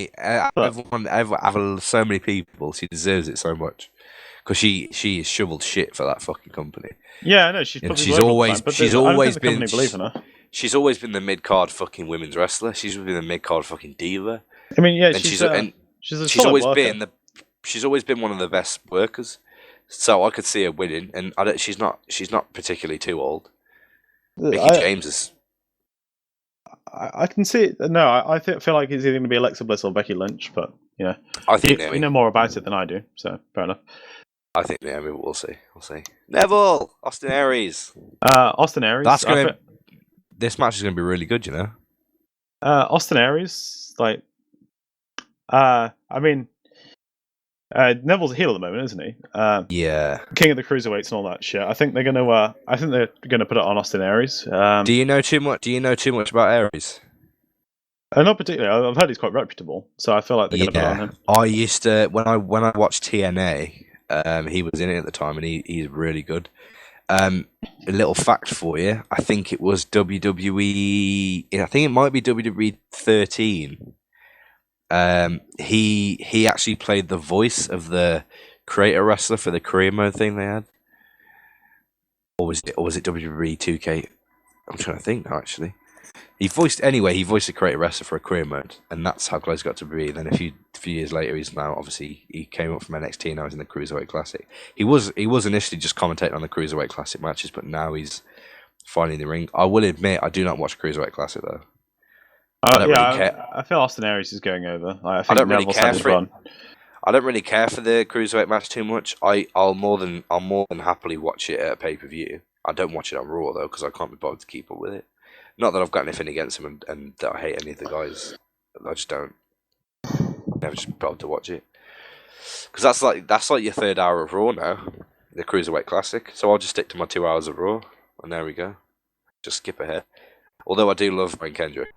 I've so many people. She deserves it so much because she shoveled shit for that fucking company. Yeah, I know. She's always been the mid card fucking women's wrestler. She's been the mid card fucking diva. I mean, yeah, she's always been one of the best workers. So I could see her winning, and she's not particularly too old. Mickey James is. I can see it. No, I feel like it's either going to be Alexa Bliss or Becky Lynch, but I think you know more about it than I do, so fair enough. I think Naomi. We'll see. Neville, Austin Aries. Austin Aries. This match is going to be really good, Austin Aries, I mean, Neville's a heel at the moment, isn't he? Yeah. King of the Cruiserweights and all that shit. I think they're going to put it on Austin Aries. Do you know too much about Aries? Not particularly. I've heard he's quite reputable, so I feel like they're going to put it on him. I used to when I watched TNA. He was in it at the time, and he's really good. A little fact for you: I think it was WWE. I think it might be WWE 13. He actually played the voice of the creator wrestler for the career mode thing they had, or was it WWE 2K? I'm trying to think now. Actually, he voiced a creator wrestler for a career mode, and that's how close he got to be. Then a few years later, he's now obviously he came up from NXT. Now he's in the Cruiserweight Classic. He was initially just commentating on the Cruiserweight Classic matches, but now he's finally in the ring. I will admit, I do not watch Cruiserweight Classic though. I don't really care. I feel Austin Aries is going over. I don't really care for it. I don't really care for the Cruiserweight match too much. I'll more than happily watch it at a pay-per-view. I don't watch it on Raw though because I can't be bothered to keep up with it. Not that I've got anything against him and that I hate any of the guys. I just don't. Never just bothered to watch it because that's like your third hour of Raw now, the Cruiserweight Classic. So I'll just stick to my 2 hours of Raw, and there we go. Just skip ahead. Although I do love Brian Kendrick.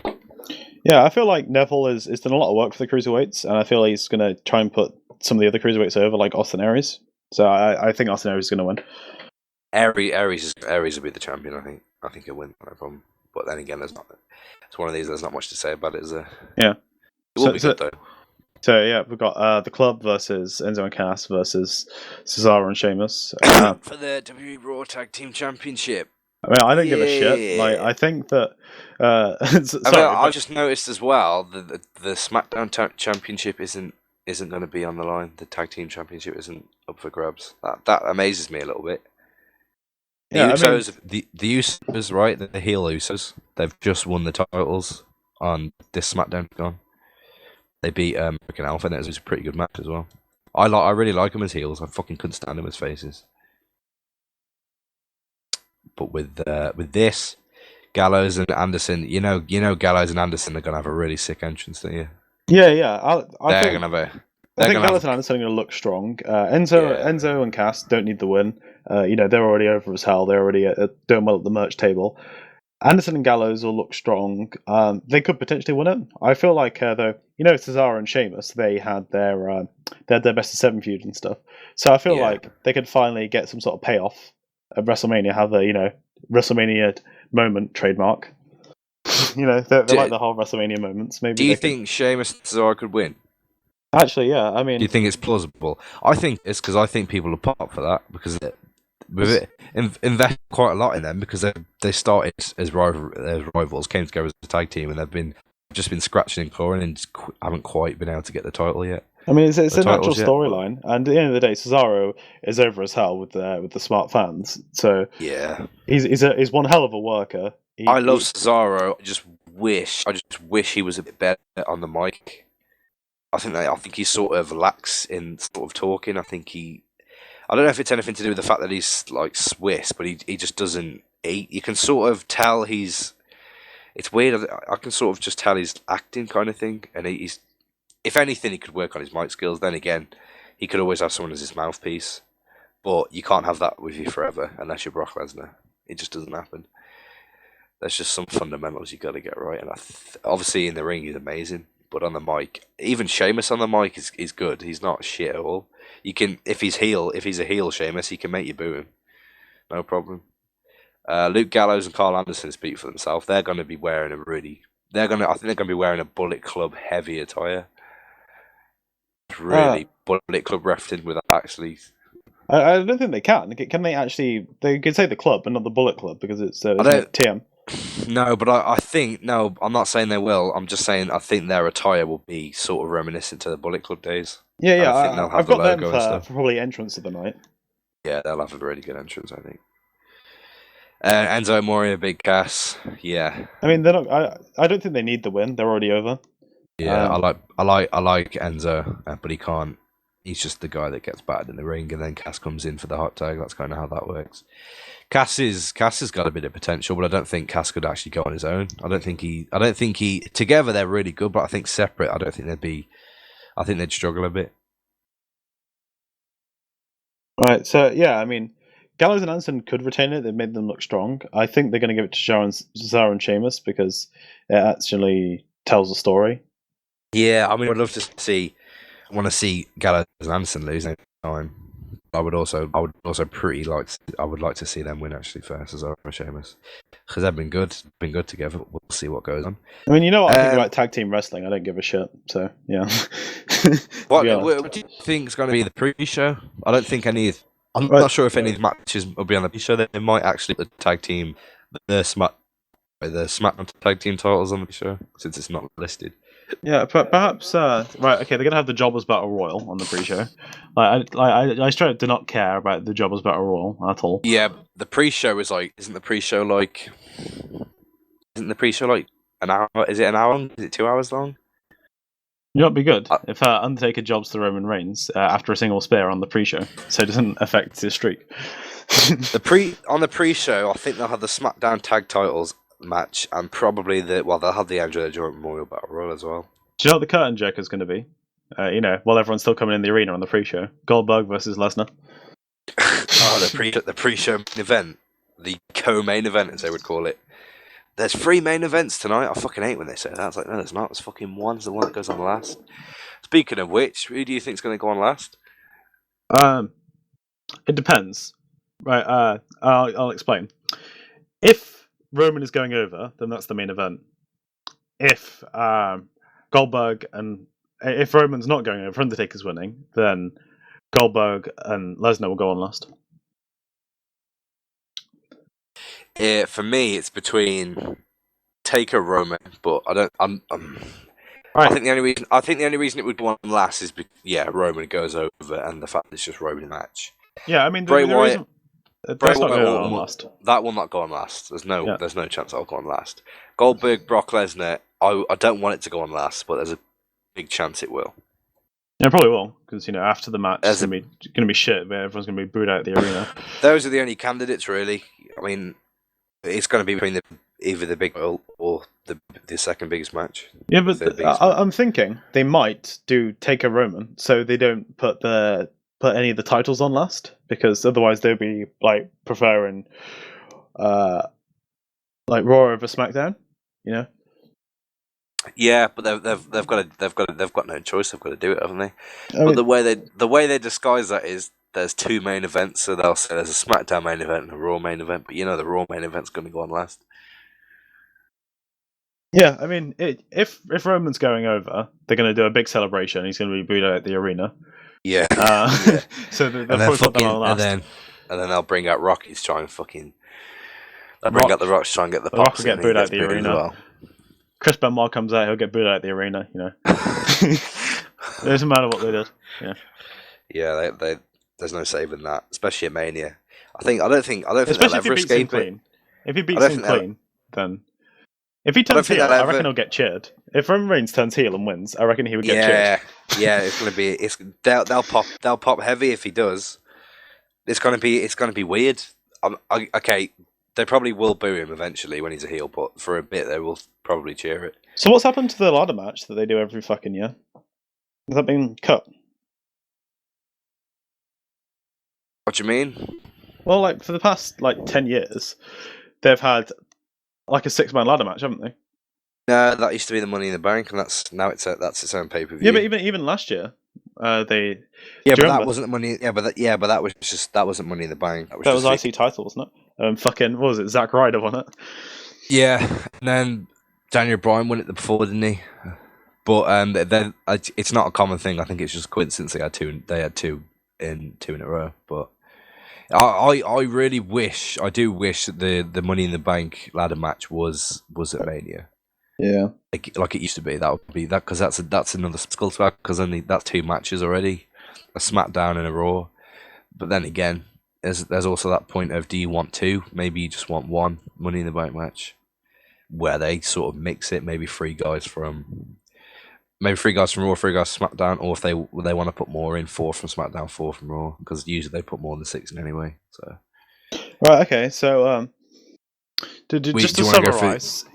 Yeah, I feel like Neville is done a lot of work for the Cruiserweights, and I feel he's going to try and put some of the other Cruiserweights over, like Austin Aries. So I think Austin Aries is going to win. Aries will be the champion. I think he'll win. No problem. But then again, it's one of these. There's not much to say about it, is there? Yeah, it will be good though. So yeah, we've got the Club versus Enzo and Cass versus Cesaro and Sheamus for the WWE Raw Tag Team Championship. I mean, I don't give a shit. Like, I think that. I just noticed as well that the SmackDown Championship isn't going to be on the line. The Tag Team Championship isn't up for grabs. That amazes me a little bit. The Usos, right? The heel Usos. They've just won the titles on this SmackDown gone. They beat American Alpha, and it was a pretty good match as well. I really like them as heels. I fucking couldn't stand them as faces. But with this, Gallows and Anderson, you know, Gallows and Anderson are gonna have a really sick entrance, don't you? Yeah. I think Gallows and Anderson are gonna look strong. Enzo and Cass don't need the win. They're already over as hell. They're already doing well at the merch table. Anderson and Gallows will look strong. They could potentially win it. I feel like though, Cesaro and Sheamus, they had their best of 7 feud and stuff. So I feel like they could finally get some sort of payoff at WrestleMania have a WrestleMania moment trademark. They like the whole WrestleMania moments. Maybe do you think Sheamus and Cesaro could win? Actually, yeah. I mean, Do you think it's plausible? I think it's because I think people are pop for that because with it invest quite a lot in them because they started as rivals, came together as a tag team, and they've just been scratching and clawing and haven't quite been able to get the title yet. I mean, it's a natural storyline, and at the end of the day, Cesaro is over as hell with the smart fans. So yeah, he's one hell of a worker. I love Cesaro. I just wish he was a bit better on the mic. I think he's sort of lax in sort of talking. I don't know if it's anything to do with the fact that he's like Swiss, but he just doesn't. You can sort of tell it's weird. I can sort of just tell he's acting kind of thing, and he's. If anything, he could work on his mic skills. Then again, he could always have someone as his mouthpiece, but you can't have that with you forever unless you're Brock Lesnar. It just doesn't happen. There's just some fundamentals you got to get right, and obviously in the ring he's amazing, but on the mic, even Sheamus on the mic is good. He's not shit at all. You can if he's a heel Sheamus, he can make you boo him, no problem. Luke Gallows and Carl Anderson speak for themselves. They're going to be wearing I think they're going to be wearing a Bullet Club heavy attire. Really, Bullet Club refed with actually. I don't think they can. Can they actually? They could say the club, but not the Bullet Club because it's TM. No, but I think no. I'm not saying they will. I'm just saying I think their attire will be sort of reminiscent to the Bullet Club days. Yeah. I think they'll have I've got them for probably entrance of the night. Yeah, they'll have a really good entrance, I think. Enzo Amore, Big Cass. Yeah. I mean, they're not. I don't think they need the win. They're already over. Yeah, I like Enzo, but he can't. He's just the guy that gets battered in the ring, and then Cass comes in for the hot tag. That's kind of how that works. Cass has got a bit of potential, but I don't think Cass could actually go on his own. I don't think he. Together they're really good, but I think separate, I don't think they'd be. I think they'd struggle a bit. Right. So yeah, I mean, Gallows and Anderson could retain it. They made them look strong. I think they're going to give it to Cesaro and Sheamus because it actually tells a story. Yeah, I mean, I'd love to see. I want to see Gallows and Anderson lose next time. I would also I would like to see them win actually first as and Sheamus because they've been good together. We'll see what goes on. I mean, you know what I think about tag team wrestling. I don't give a shit. So yeah. What do you think is going to be the pre-show? I don't think any. I'm not sure if any of the matches will be on the pre-show. They might actually put the tag team, the SmackDown tag team titles on the show since it's not listed. Yeah, but perhaps right. Okay, they're gonna have the Jobbers Battle Royal on the pre-show. I straight up do not care about the Jobbers Battle Royal at all. Yeah, the pre-show is isn't the pre-show like an hour? Is it an hour long? Is it 2 hours long? You know, it'd be good if Undertaker jobs to Roman Reigns after a single spear on the pre-show, so it doesn't affect his streak. On the pre-show, I think they'll have the SmackDown tag titles match and probably they'll have the Andre the Giant Memorial Battle Royal as well. Do you know what the curtain jerk is going to be? While everyone's still coming in the arena on the pre-show, Goldberg versus Lesnar. The pre-show event, the co-main event as they would call it. There's 3 main events tonight. I fucking hate when they say that. It's like, no, there's not. There's fucking one. It's the one that goes on last. Speaking of which, who do you think's going to go on last? It depends. Right. I'll explain. If Roman is going over, then that's the main event. If if Roman's not going over, Undertaker's winning, then Goldberg and Lesnar will go on last. For me, it's between Taker Roman, but I don't. Right. I think the only reason it would go on last is Roman goes over, and the fact that it's just Roman match. Yeah, I mean Bray Wyatt. That will not go on last. There's no chance I'll go on last. Goldberg, Brock Lesnar. I don't want it to go on last, but there's a big chance it will. Yeah, it probably will because after the match it's going to be shit. But everyone's going to be booed out of the arena. Those are the only candidates, really. I mean, it's going to be between either the big or the second biggest match. Yeah, but I'm thinking they might do Taker Roman, so they don't put any of the titles on last because otherwise they'll be preferring Raw over SmackDown. Yeah, but they've got no choice. They've got to do it, haven't they? But the way they disguise that is there's 2 main events, so they'll say there's a SmackDown main event and a Raw main event, but the Raw main event's going to go on last. Yeah, I mean, if Roman's going over, they're going to do a big celebration. He's going to be booed out at the arena. Yeah. Yeah. So they'll probably put them on last. And then they'll bring out Rocky to try and fucking... They'll bring out The Rock to try and get the Rock will get booed out the arena. Well. Chris Benoit comes out, he'll get booed out at the arena, It doesn't matter what they did. Yeah, there's no saving that, especially at Mania. I don't think especially they'll ever escape it. If he beats him clean, then if he turns heel, I reckon he'll get cheered. If Roman Reigns turns heel and wins, I reckon he would get cheered. Yeah, it's gonna be they'll pop heavy if he does. It's gonna be weird. Okay, they probably will boo him eventually when he's a heel, but for a bit they will probably cheer it. So what's happened to the ladder match that they do every fucking year? Has that been cut? What do you mean? Well, like for the past 10 years, they've had like a 6-man ladder match, haven't they? No, that used to be the Money in the Bank, and that's its own pay-per-view. Yeah, but even last year, they. Yeah, but that wasn't money. Yeah, but that wasn't Money in the Bank. That was IC title, wasn't it? Fucking what was it? Zack Ryder won it. Yeah, and then Daniel Bryan won it before, didn't he? But it's not a common thing. I think it's just coincidence they had two in a row. But I really wish that the Money in the Bank ladder match was at Mania. Yeah, like it used to be. That would be that, because that's another skull swag, because only that's 2 matches already, a SmackDown and a Raw. But then again, there's also that point of, do you want 2? Maybe you just want 1 Money in the Bank match, where they sort of mix it. Maybe 3 guys from Raw, 3 guys from SmackDown, or if they want to put more in, 4 from SmackDown, 4 from Raw, because usually they put more than 6 in anyway. So right, okay, so just to summarise,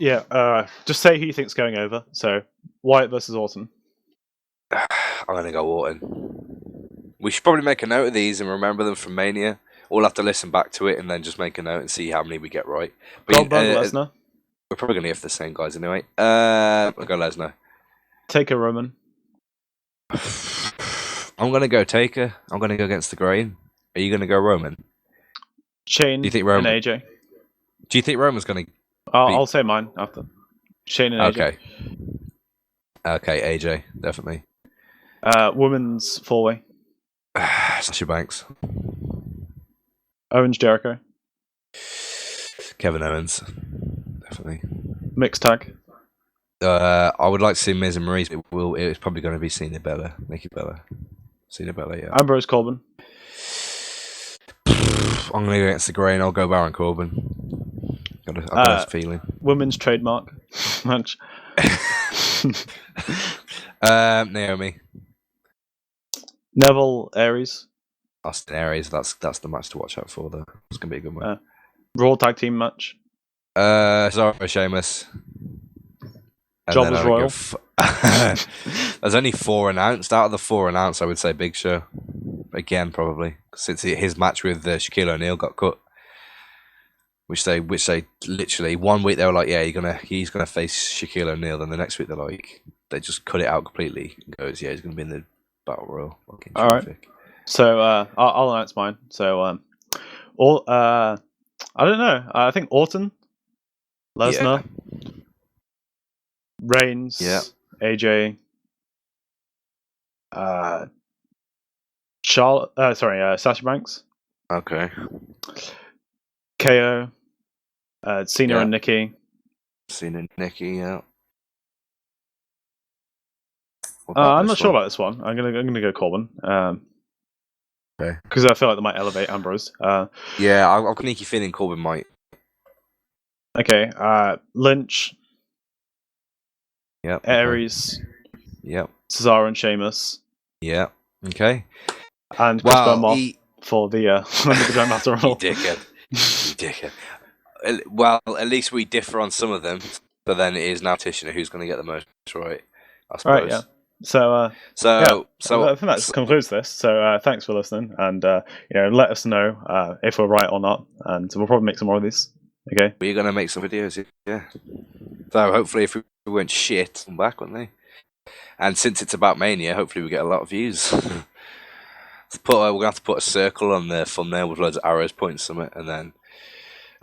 just say who you think's going over. So Wyatt versus Orton. I'm gonna go Orton. We should probably make a note of these and remember them from Mania. We'll have to listen back to it and then just make a note and see how many we get right. But Lesnar. We're probably gonna have the same guys anyway. I'll go Lesnar. Taker Roman. I'm gonna go Taker. I'm gonna go against the grain. Are you gonna go Roman? Shane Do you think Roman? and AJ. Do you think Roman's gonna? I'll say mine after. Shane and AJ. Okay, AJ definitely. Women's 4-way. Sasha Banks. Owens Jericho. Kevin Owens. Definitely. Mixed tag. I would like to see Miz and Maurice. It's probably going to be Cena Bella, Nikki Bella. Cena Bella, yeah. Ambrose Corbin. I'm going to go against the grain. I'll go Baron Corbin. I've got a feeling. Women's trademark match. Naomi. Neville Aries. Austin Aries. That's the match to watch out for, though. It's going to be a good one. Raw tag team match. Cesaro, Sheamus. Jobbers Royal. There's only 4 announced. Out of the 4 announced, I would say Big Show. Again, probably. Since his match with Shaquille O'Neal got cut. Which they literally, 1 week they were like, yeah, he's gonna face Shaquille O'Neal, then the next week they're like, they just cut it out completely and goes, yeah, he's gonna be in the Battle Royal. Alright. So I'll announce mine. So I don't know. I think Orton, Lesnar, Reigns, AJ, Sasha Banks. Okay. KO, Cena and Nikki. Cena and Nikki, yeah. I'm not sure about this one. I'm gonna go Corbin. Okay. Because I feel like they might elevate Ambrose. Yeah, I've got a sneaky feeling Corbin might. Okay. Lynch. Yep. Aries. Yep. Cesaro and Sheamus. Yeah. Okay. And Chris Benoit for the Grandmaster role. You dickhead. Well, at least we differ on some of them, but then it is now Tishner who's going to get the most right, I suppose. Right, yeah. So I think that concludes this. So thanks for listening, and let us know if we're right or not, and we'll probably make some more of these. Okay. We're going to make some videos, yeah. So hopefully, if we weren't shit, come back, wouldn't they? And since it's about Mania, hopefully we get a lot of views. we're gonna have to put a circle on the thumbnail with loads of arrows pointing somewhere, and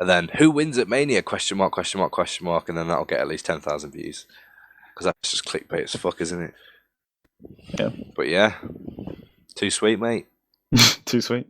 then who wins at Mania? Question mark, question mark, question mark, and then that'll get at least 10,000 views. Because that's just clickbait as fuck, isn't it? Yeah. But yeah, too sweet, mate. Too sweet.